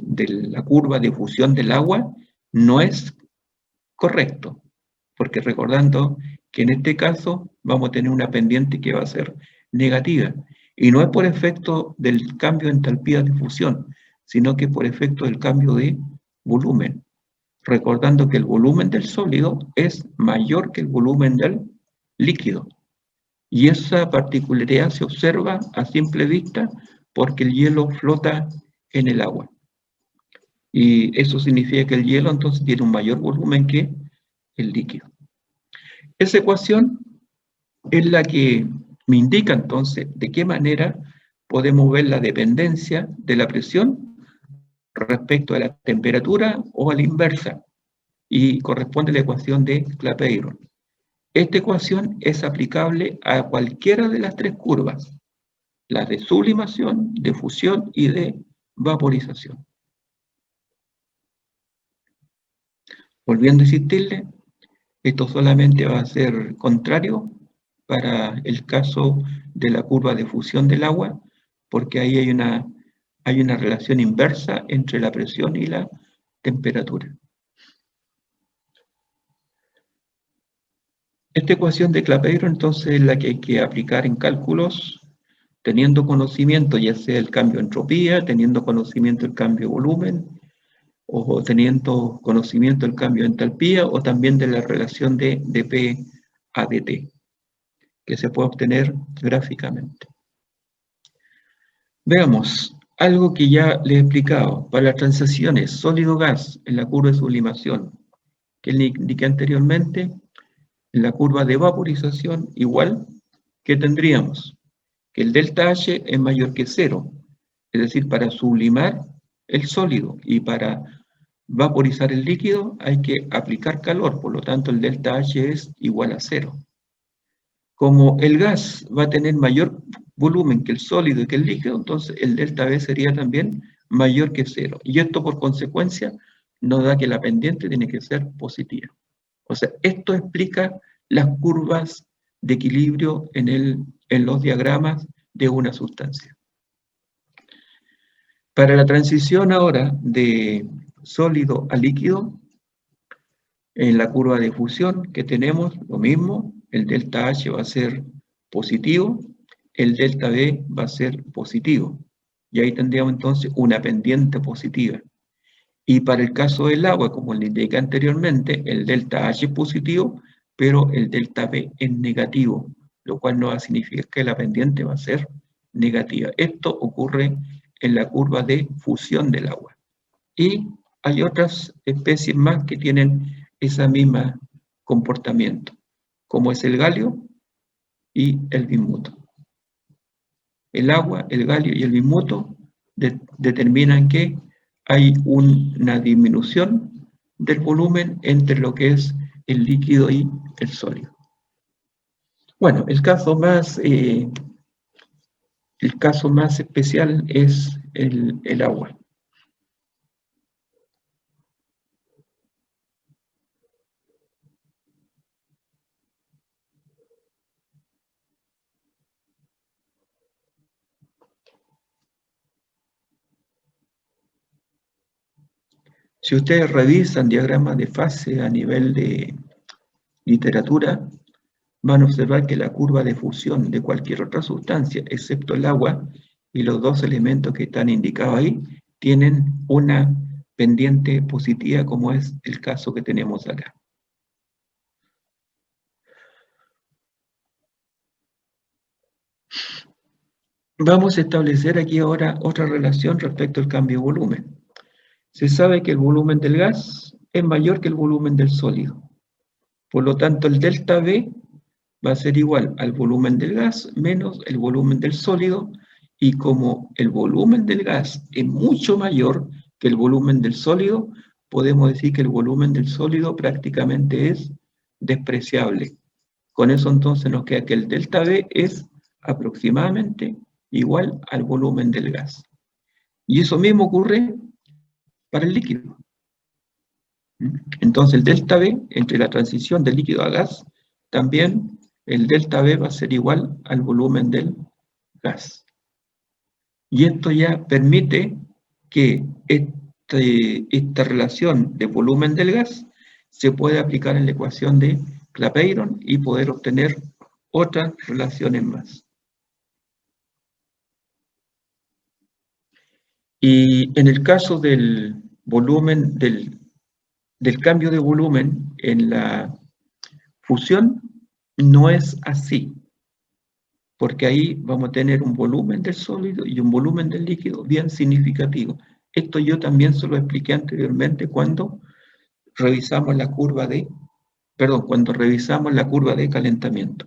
la curva de fusión del agua no es correcto, porque recordando que en este caso vamos a tener una pendiente que va a ser negativa, y no es por efecto del cambio de entalpía de fusión, sino que por efecto del cambio de volumen. Recordando que el volumen del sólido es mayor que el volumen del líquido. Y esa particularidad se observa a simple vista porque el hielo flota en el agua. Y eso significa que el hielo entonces tiene un mayor volumen que el líquido. Esa ecuación es la que me indica entonces de qué manera podemos ver la dependencia de la presión respecto a la temperatura o a la inversa, y corresponde a la ecuación de Clapeyron. Esta ecuación es aplicable a cualquiera de las tres curvas, las de sublimación, de fusión y de vaporización. Volviendo a insistirle, esto solamente va a ser contrario para el caso de la curva de fusión del agua, porque ahí hay una relación inversa entre la presión y la temperatura. Esta ecuación de Clapeyron entonces es la que hay que aplicar en cálculos, teniendo conocimiento ya sea el cambio de entropía, teniendo conocimiento del cambio de volumen, o teniendo conocimiento del cambio de entalpía, o también de la relación de dp a dt, que se puede obtener gráficamente. Veamos, algo que ya les he explicado, para las transiciones sólido-gas en la curva de sublimación, que le indiqué anteriormente, en la curva de vaporización igual, que tendríamos que el delta H es mayor que 0, es decir, para sublimar el sólido y para vaporizar el líquido hay que aplicar calor, por lo tanto el delta H es igual a 0. Como el gas va a tener mayor volumen que el sólido y que el líquido, entonces el delta V sería también mayor que 0. Y esto por consecuencia nos da que la pendiente tiene que ser positiva. O sea, esto explica las curvas de equilibrio en los diagramas de una sustancia. Para la transición ahora de sólido a líquido, en la curva de fusión que tenemos, lo mismo, el delta H va a ser positivo, el delta B va a ser positivo. Y ahí tendríamos entonces una pendiente positiva. Y para el caso del agua, como le indiqué anteriormente, el delta H es positivo, pero el delta B es negativo, lo cual no va a significar que la pendiente va a ser negativa. Esto ocurre en la curva de fusión del agua. Y hay otras especies más que tienen ese mismo comportamiento, como es el galio y el bismuto. El agua, el galio y el bismuto determinan que hay una disminución del volumen entre lo que es el líquido y el sólido. Bueno, el caso más especial es el agua. Si ustedes revisan diagramas de fase a nivel de literatura, van a observar que la curva de fusión de cualquier otra sustancia, excepto el agua, y los dos elementos que están indicados ahí, tienen una pendiente positiva, como es el caso que tenemos acá. Vamos a establecer aquí ahora otra relación respecto al cambio de volumen. Se sabe que el volumen del gas es mayor que el volumen del sólido. Por lo tanto, el delta V va a ser igual al volumen del gas menos el volumen del sólido, y como el volumen del gas es mucho mayor que el volumen del sólido, podemos decir que el volumen del sólido prácticamente es despreciable. Con eso entonces nos queda que el delta V es aproximadamente igual al volumen del gas. Y eso mismo ocurre para el líquido. Entonces el delta V entre la transición del líquido a gas, también el delta V va a ser igual al volumen del gas. Y esto ya permite que esta relación de volumen del gas se pueda aplicar en la ecuación de Clapeyron y poder obtener otras relaciones más. Y en el caso del volumen, del cambio de volumen en la fusión, no es así, porque ahí vamos a tener un volumen del sólido y un volumen del líquido bien significativo. Esto yo también se lo expliqué anteriormente cuando revisamos la curva de, cuando revisamos la curva de calentamiento.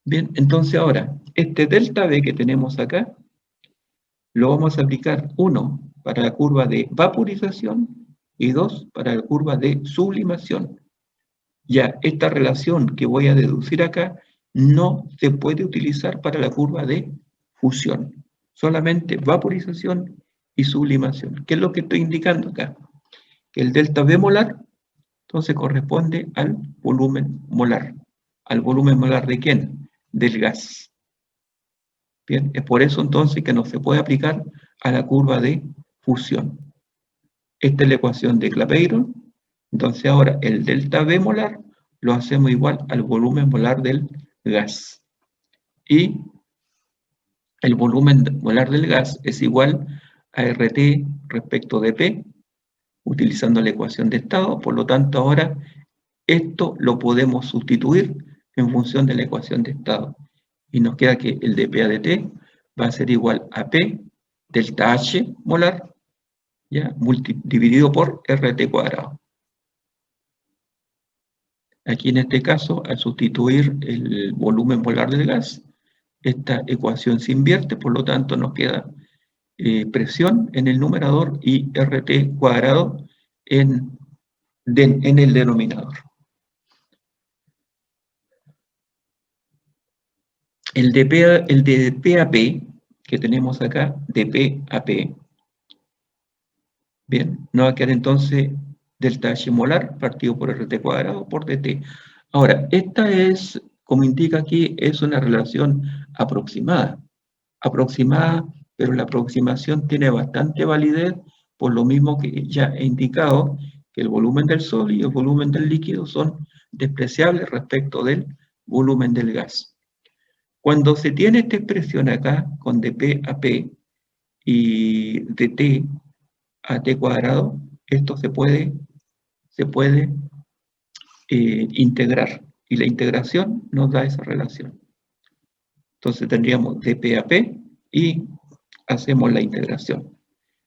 Bien, entonces ahora, este delta V que tenemos acá, lo vamos a aplicar, 1, para la curva de vaporización y 2, para la curva de sublimación. Ya, esta relación que voy a deducir acá no se puede utilizar para la curva de fusión, solamente vaporización y sublimación. ¿Qué es lo que estoy indicando acá? Que el delta V molar, entonces corresponde al volumen molar. ¿Al volumen molar de quién? Del gas. Bien, es por eso entonces que no se puede aplicar a la curva de fusión. Esta es la ecuación de Clapeyron. Entonces ahora el delta V molar lo hacemos igual al volumen molar del gas. Y el volumen molar del gas es igual a RT respecto de P, utilizando la ecuación de estado. Por lo tanto, ahora esto lo podemos sustituir en función de la ecuación de estado. Y nos queda que el dP a dt va a ser igual a P delta H molar, ¿ya? Dividido por RT cuadrado. Aquí en este caso, al sustituir el volumen molar del gas, esta ecuación se invierte, por lo tanto nos queda presión en el numerador y RT cuadrado en el denominador. El de P a P que tenemos acá, de P a P, bien, nos va a quedar entonces delta H molar partido por RT cuadrado por DT. Ahora, esta es, como indica aquí, es una relación aproximada, pero la aproximación tiene bastante validez por lo mismo que ya he indicado que el volumen del sólido y el volumen del líquido son despreciables respecto del volumen del gas. Cuando se tiene esta expresión acá con dP a P y dt a t cuadrado, esto se puede integrar, y la integración nos da esa relación. Entonces tendríamos dP a P y hacemos la integración.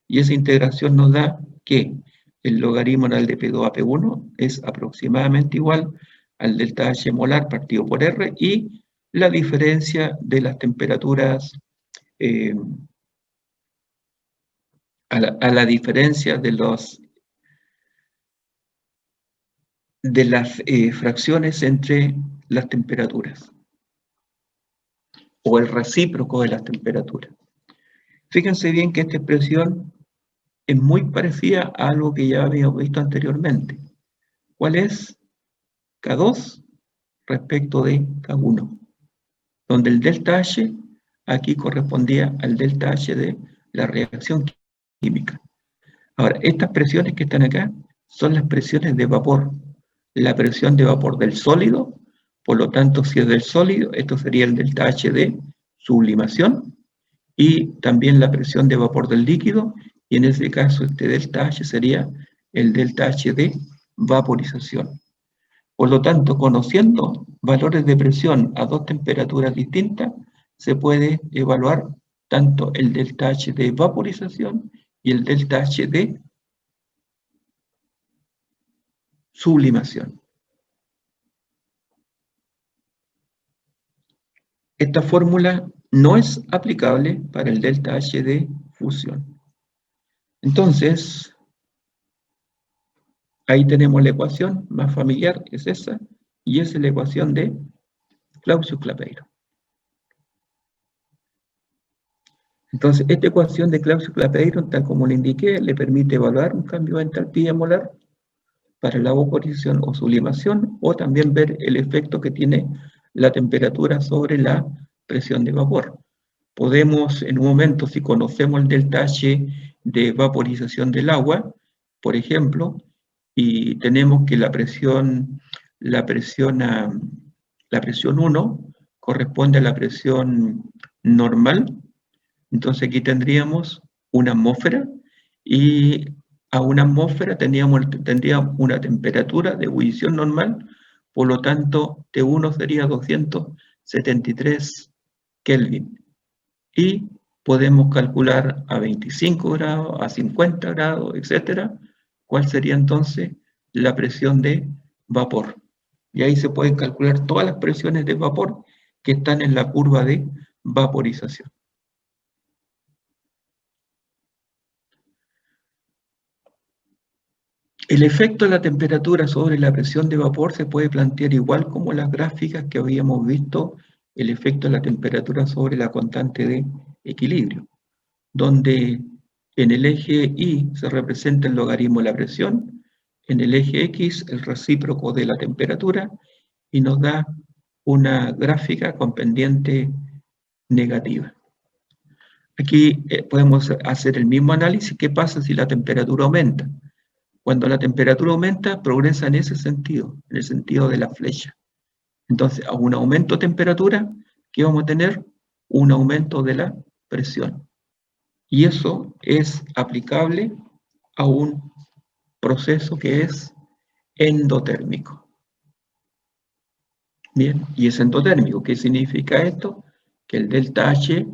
Y esa integración nos da que el logaritmo del de P2 a P1 es aproximadamente igual al delta H molar partido por R, y la diferencia de las temperaturas, a la diferencia de las fracciones entre las temperaturas, o el recíproco de las temperaturas. Fíjense bien que esta expresión es muy parecida a algo que ya habíamos visto anteriormente. ¿Cuál es? K2 respecto de K1, donde el delta H aquí correspondía al delta H de la reacción química. Ahora, estas presiones que están acá son las presiones de vapor. La presión de vapor del sólido, por lo tanto, si es del sólido, esto sería el delta H de sublimación, y también la presión de vapor del líquido, y en ese caso este delta H sería el delta H de vaporización. Por lo tanto, conociendo valores de presión a dos temperaturas distintas, se puede evaluar tanto el delta H de vaporización y el delta H de sublimación. Esta fórmula no es aplicable para el delta H de fusión. Entonces, ahí tenemos la ecuación más familiar, es esa, y esa es la ecuación de Clausius-Clapeyron. Entonces, esta ecuación de Clausius-Clapeyron, tal como le indiqué, le permite evaluar un cambio de entalpía molar para la vaporización o sublimación, o también ver el efecto que tiene la temperatura sobre la presión de vapor. Podemos, en un momento, si conocemos el delta H de vaporización del agua, por ejemplo, y tenemos que la presión 1 corresponde a la presión normal, entonces aquí tendríamos una atmósfera, y a una atmósfera tendríamos una temperatura de ebullición normal, por lo tanto T1 sería 273 Kelvin. Y podemos calcular a 25 grados, a 50 grados, etcétera, cuál sería entonces la presión de vapor. Y ahí se pueden calcular todas las presiones de vapor que están en la curva de vaporización. El efecto de la temperatura sobre la presión de vapor se puede plantear igual como las gráficas que habíamos visto, el efecto de la temperatura sobre la constante de equilibrio, donde en el eje Y se representa el logaritmo de la presión, en el eje X el recíproco de la temperatura, y nos da una gráfica con pendiente negativa. Aquí podemos hacer el mismo análisis. ¿Qué pasa si la temperatura aumenta? Cuando la temperatura aumenta, progresa en ese sentido, en el sentido de la flecha. Entonces, a un aumento de temperatura, ¿qué vamos a tener? Un aumento de la presión. Y eso es aplicable a un proceso que es endotérmico. Bien, y es endotérmico. ¿Qué significa esto? Que el delta H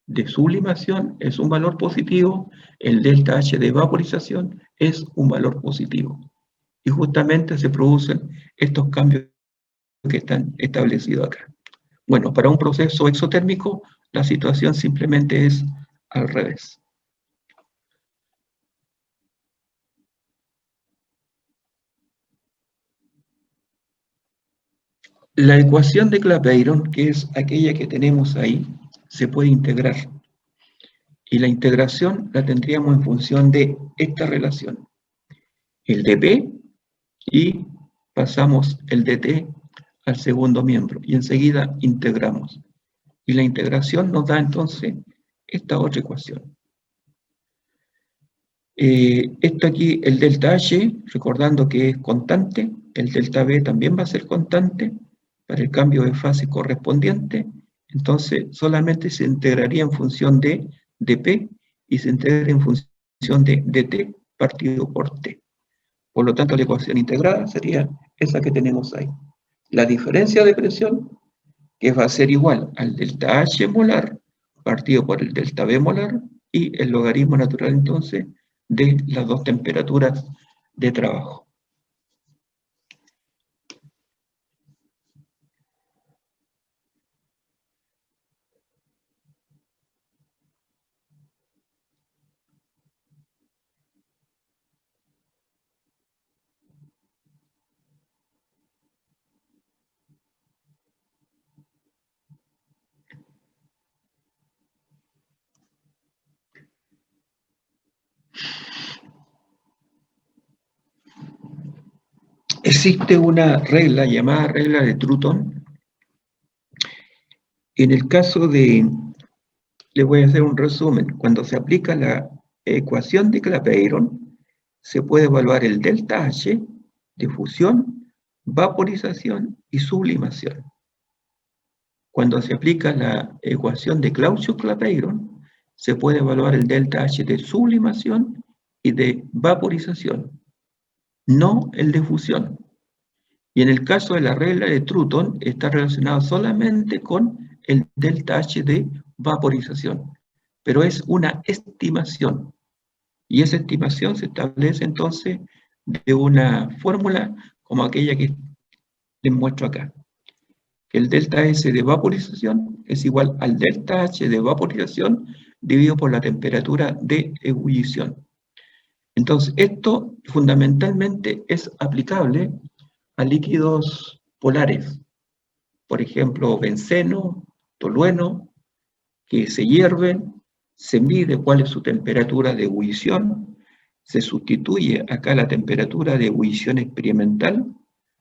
de sublimación es un valor positivo, el delta H de vaporización es un valor positivo. Y justamente se producen estos cambios que están establecidos acá. Bueno, para un proceso exotérmico, la situación simplemente es al revés. La ecuación de Clapeyron, que es aquella que tenemos ahí, se puede integrar. Y la integración la tendríamos en función de esta relación. El dP, y pasamos el dt al segundo miembro, y enseguida integramos. Y la integración nos da entonces esta otra ecuación. Esto aquí, el delta H, recordando que es constante, el delta B también va a ser constante para el cambio de fase correspondiente, entonces solamente se integraría en función de dP y se integra en función de dt partido por t. Por lo tanto, la ecuación integrada sería esa que tenemos ahí. La diferencia de presión, que va a ser igual al delta H molar partido por el delta B molar y el logaritmo natural entonces de las dos temperaturas de trabajo. Existe una regla llamada regla de Trutón. En el caso de, le voy a hacer un resumen, cuando se aplica la ecuación de Clapeyron, se puede evaluar el delta H de fusión, vaporización y sublimación. Cuando se aplica la ecuación de Clausius-Clapeyron, se puede evaluar el delta H de sublimación y de vaporización, no el de fusión. Y en el caso de la regla de Trutón, está relacionado solamente con el delta H de vaporización, pero es una estimación. Y esa estimación se establece entonces de una fórmula como aquella que les muestro acá. El delta S de vaporización es igual al delta H de vaporización dividido por la temperatura de ebullición. Entonces, esto fundamentalmente es aplicable a líquidos polares, por ejemplo, benceno, tolueno, que se hierven, se mide cuál es su temperatura de ebullición, se sustituye acá la temperatura de ebullición experimental,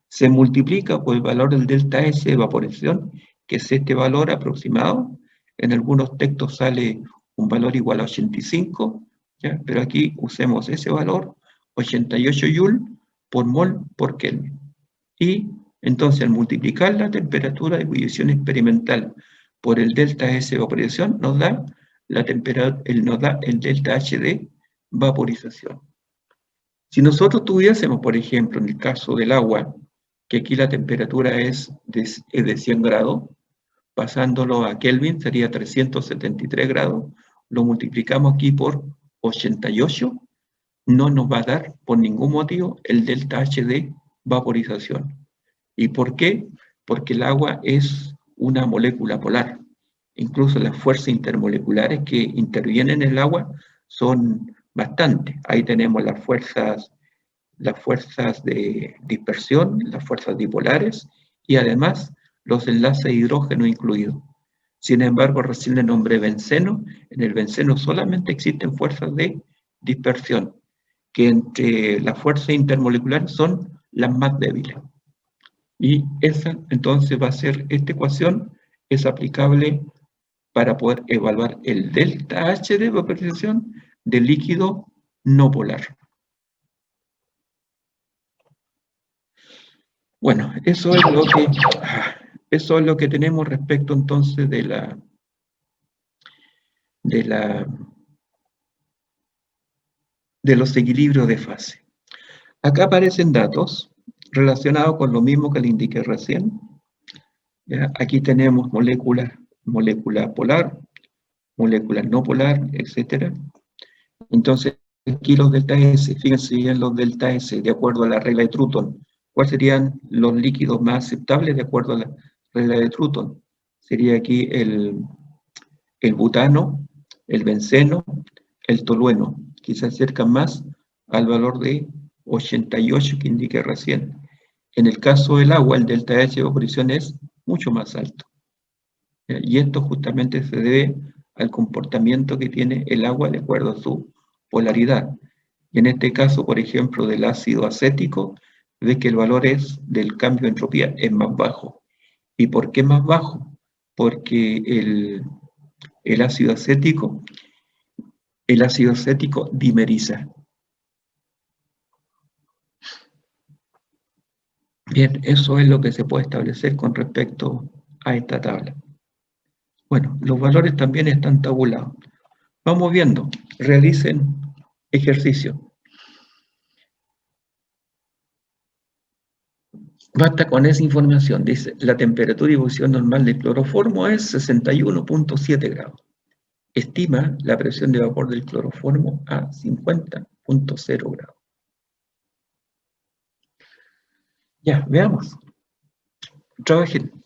se multiplica por el valor del delta S de evaporación, que es este valor aproximado. En algunos textos sale un valor igual a 85, ¿ya? Pero aquí usemos ese valor, 88 Joule por mol por Kelvin. Y entonces al multiplicar la temperatura de ebullición experimental por el delta S de evaporación, nos da el delta H de vaporización. Si nosotros tuviésemos, por ejemplo, en el caso del agua, que aquí la temperatura es de 100 grados, pasándolo a Kelvin sería 373 grados, lo multiplicamos aquí por 88, no nos va a dar por ningún motivo el delta H de vaporización. ¿Y por qué? Porque el agua es una molécula polar. Incluso las fuerzas intermoleculares que intervienen en el agua son bastantes. Ahí tenemos las fuerzas de dispersión, las fuerzas dipolares y además los enlaces de hidrógeno incluidos. Sin embargo, recién le nombré benceno. En el benceno solamente existen fuerzas de dispersión, que entre las fuerzas intermoleculares son las más débiles. Y esa entonces va a ser, esta ecuación es aplicable para poder evaluar el delta H de vaporización del líquido no polar. Bueno, eso es lo que tenemos respecto entonces de los equilibrios de fase. Acá aparecen datos relacionados con lo mismo que le indiqué recién. ¿Ya? Aquí tenemos molécula polar, molécula no polar, etc. Entonces, aquí los delta S, fíjense bien los delta S, de acuerdo a la regla de Trutón. ¿Cuáles serían los líquidos más aceptables de acuerdo a la regla de Trutón? Sería aquí el butano, el benceno, el tolueno, que se acercan más al valor de 88 que indiqué recién. En el caso del agua, el delta H de evaporación es mucho más alto. Y esto justamente se debe al comportamiento que tiene el agua de acuerdo a su polaridad. Y en este caso, por ejemplo, del ácido acético, ves que el valor del cambio de entropía es más bajo. ¿Y por qué más bajo? Porque el ácido acético dimeriza. Bien, eso es lo que se puede establecer con respecto a esta tabla. Bueno, los valores también están tabulados. Vamos viendo, realicen ejercicio. Basta con esa información. Dice, la temperatura y evolución normal del cloroformo es 61.7 grados. Estima la presión de vapor del cloroformo a 50.0 grados. Ya, veamos. Trabajen.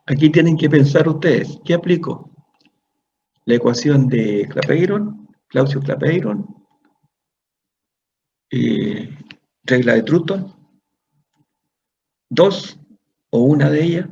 Aquí tienen que pensar ustedes, ¿qué aplico? La ecuación de Clapeyron, Clausius-Clapeyron, eh, regla de Trutton, dos o una de ellas.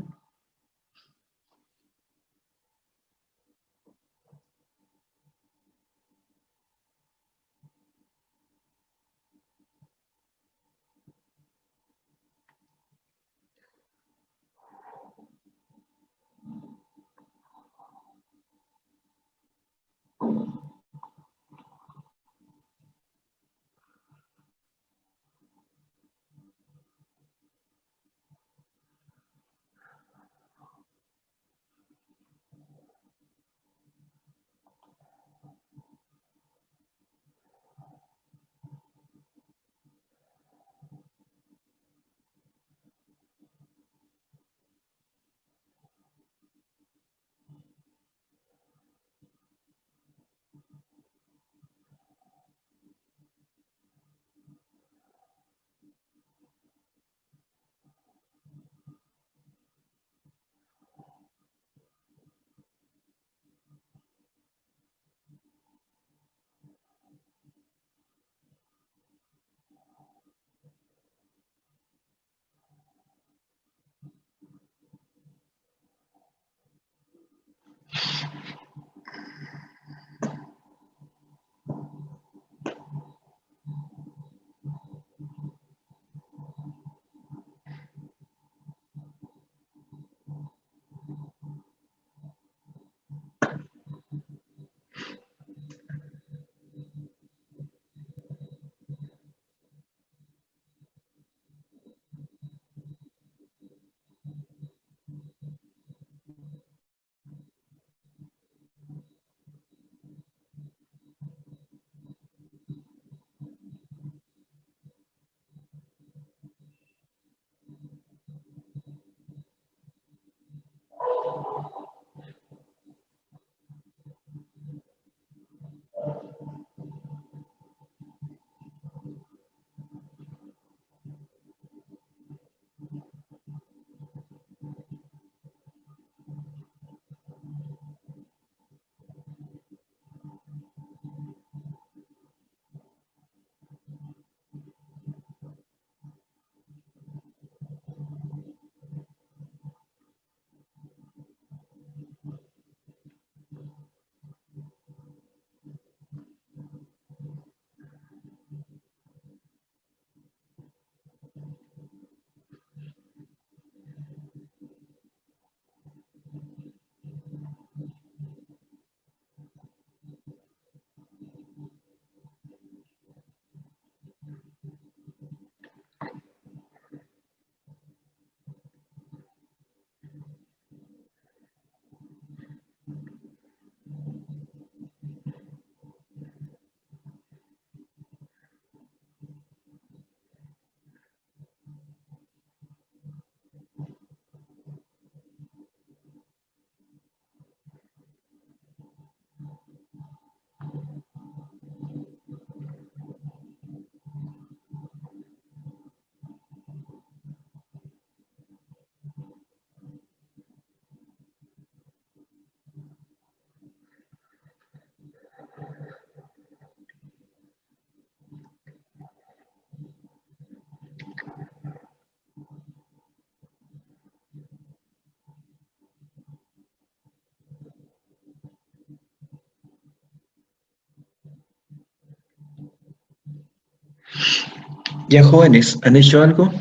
Ya jóvenes, ¿han hecho algo?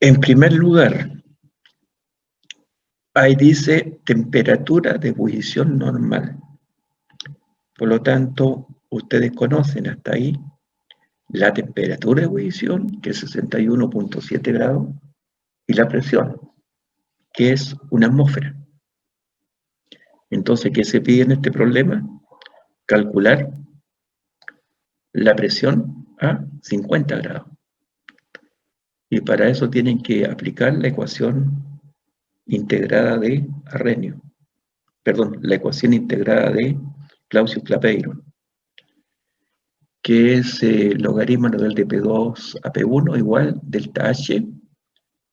En primer lugar, ahí dice temperatura de ebullición normal. Por lo tanto, ustedes conocen hasta ahí la temperatura de ebullición, que es 61.7 grados, y la presión, que es una atmósfera. Entonces, ¿qué se pide en este problema? Calcular la presión a 50 grados. Y para eso tienen que aplicar la ecuación integrada de Arrhenius. Perdón, la ecuación integrada de Clausius-Clapeyron, que es logaritmo del de P2 a P1 igual delta H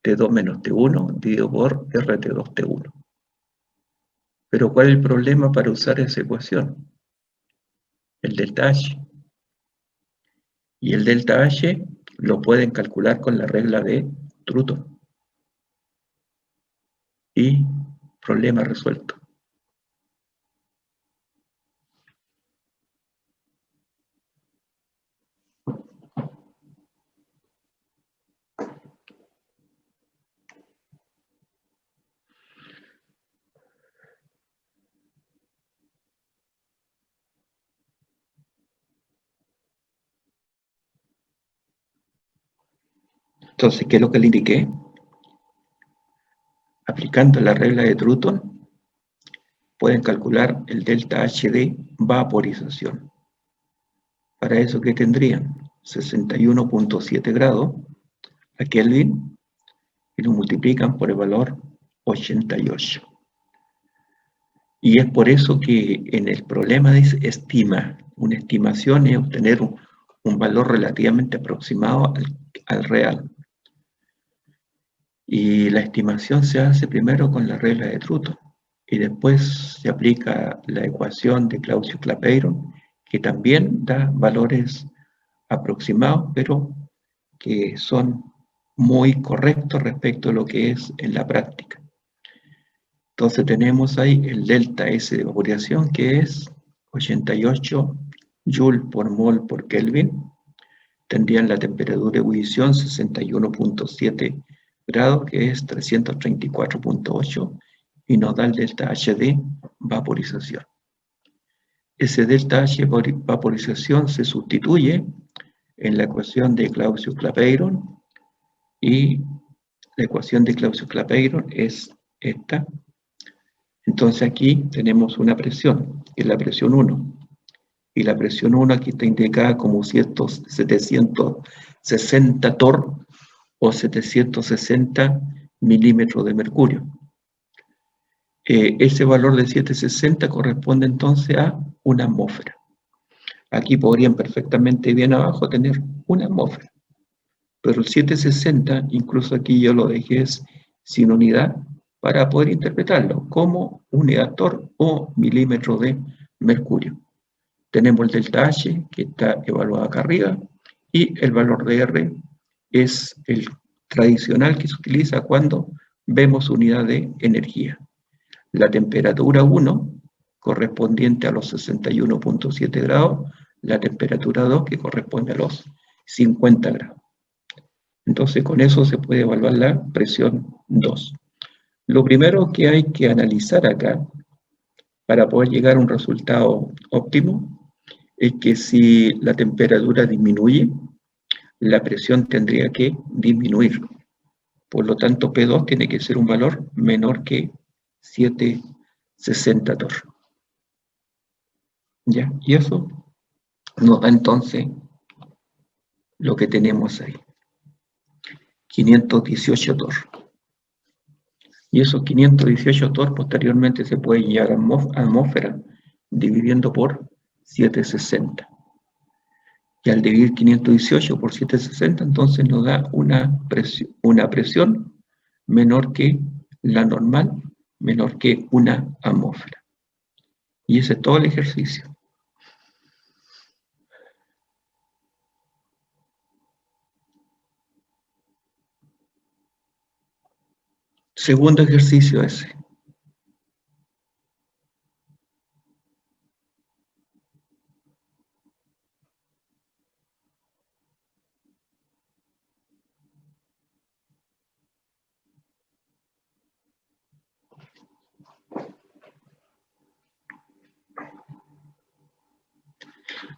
T2 menos T1 dividido por RT2 T1. Pero ¿cuál es el problema para usar esa ecuación? El delta H. Y el delta H lo pueden calcular con la regla de Trutton. Y problema resuelto. Entonces, ¿qué es lo que le indiqué? Aplicando la regla de Trutton, pueden calcular el delta H de vaporización. Para eso, ¿qué tendrían? 61.7 grados a Kelvin y lo multiplican por el valor 88. Y es por eso que en el problema dice estima. Una estimación es obtener un valor relativamente aproximado al real. Y la estimación se hace primero con la regla de Trutton y después se aplica la ecuación de Clausius-Clapeyron, que también da valores aproximados, pero que son muy correctos respecto a lo que es en la práctica. Entonces tenemos ahí el delta S de vaporización, que es 88 Joule por mol por Kelvin. Tendrían la temperatura de ebullición 61.7 grados, que es 334.8, y nos da el delta H de vaporización. Ese delta H de vaporización se sustituye en la ecuación de Clausius-Clapeyron, y la ecuación de Clausius-Clapeyron es esta. Entonces aquí tenemos una presión, que es la presión 1, y la presión 1 aquí está indicada como 760 torr o 760 milímetros de mercurio. Ese valor de 760 corresponde entonces a una atmósfera. Aquí podrían perfectamente bien abajo tener una atmósfera, pero el 760, incluso aquí yo lo dejé sin unidad, para poder interpretarlo como unidad torr o milímetro de mercurio. Tenemos el delta H, que está evaluado acá arriba, y el valor de R es el tradicional que se utiliza cuando vemos unidad de energía. La temperatura 1, correspondiente a los 61.7 grados, la temperatura 2, que corresponde a los 50 grados. Entonces, con eso se puede evaluar la presión 2. Lo primero que hay que analizar acá, para poder llegar a un resultado óptimo, es que si la temperatura disminuye, la presión tendría que disminuir. Por lo tanto, P2 tiene que ser un valor menor que 760 torr. ¿Ya? Y eso nos da entonces lo que tenemos ahí. 518 torr. Y esos 518 torr posteriormente se pueden llevar a atmósfera dividiendo por 760. Y al dividir 518 por 760, entonces nos da una presión menor que la normal menor que 1 atmósfera. Y ese es todo el ejercicio. Segundo ejercicio ese.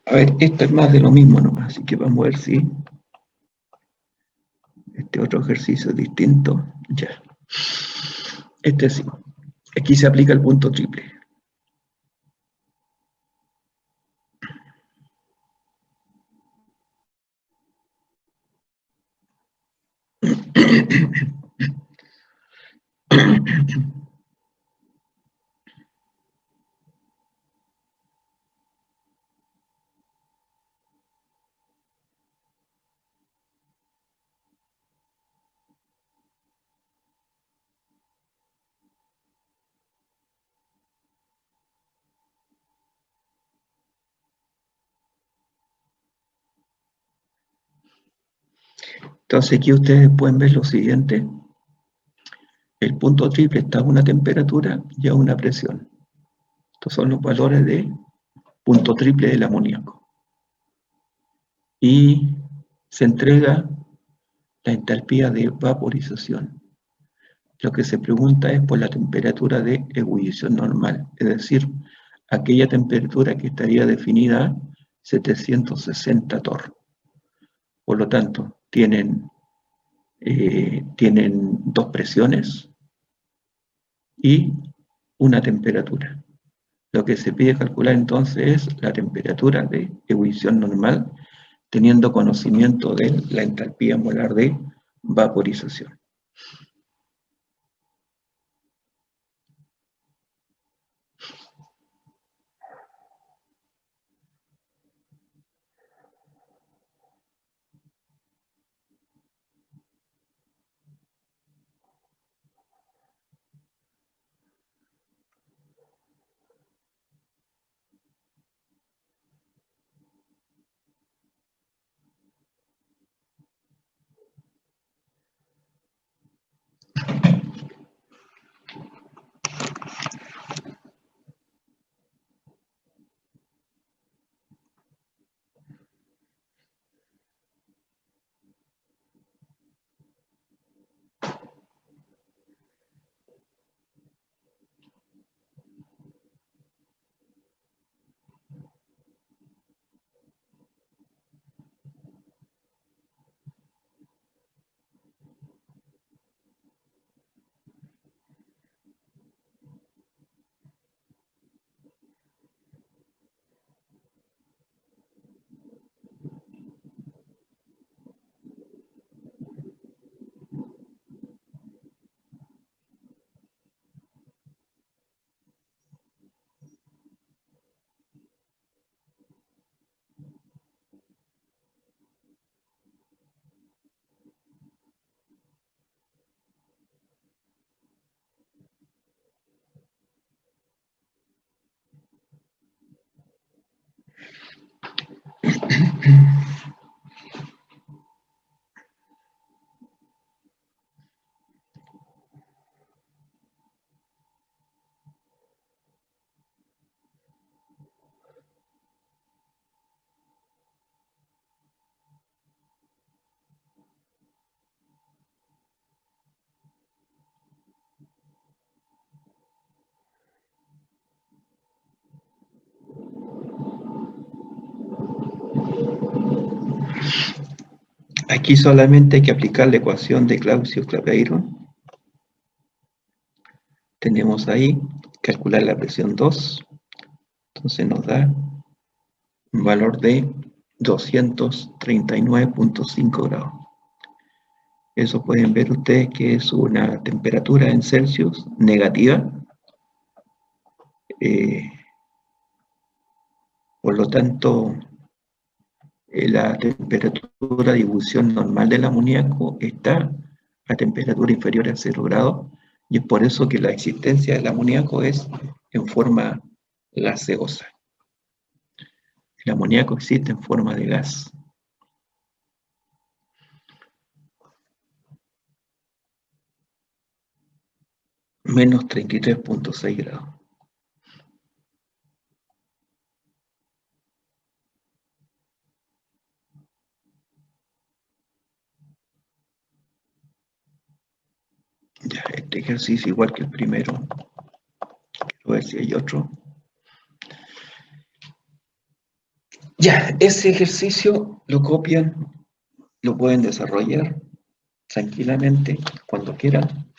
A ver, esto es más de lo mismo nomás, así que vamos a ver si este otro ejercicio es distinto. Ya. Este sí. Aquí se aplica el punto triple. Entonces aquí ustedes pueden ver lo siguiente. El punto triple está a una temperatura y a una presión. Estos son los valores de punto triple del amoníaco. Y se entrega la entalpía de vaporización. Lo que se pregunta es por la temperatura de ebullición normal, es decir, aquella temperatura que estaría definida a 760 torr. Por lo tanto, tienen dos presiones y una temperatura. Lo que se pide calcular entonces es la temperatura de ebullición normal, teniendo conocimiento de la entalpía molar de vaporización. Aquí solamente hay que aplicar la ecuación de Clausius-Clapeyron. Tenemos ahí, calcular la presión 2. Entonces nos da un valor de 239.5 grados. Eso pueden ver ustedes que es una temperatura en Celsius negativa. Por lo tanto, la temperatura de difusión normal del amoníaco está a temperatura inferior a 0 grados Y es por eso que la existencia del amoníaco es en forma gaseosa. El amoníaco existe en forma de gas. Menos 33.6 grados. Ya, este ejercicio igual que el primero. Quiero ver si hay otro. Ya, ese ejercicio lo copian, lo pueden desarrollar tranquilamente cuando quieran.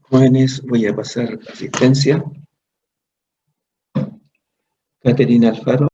Jóvenes, voy a pasar asistencia. Caterina Alfaro.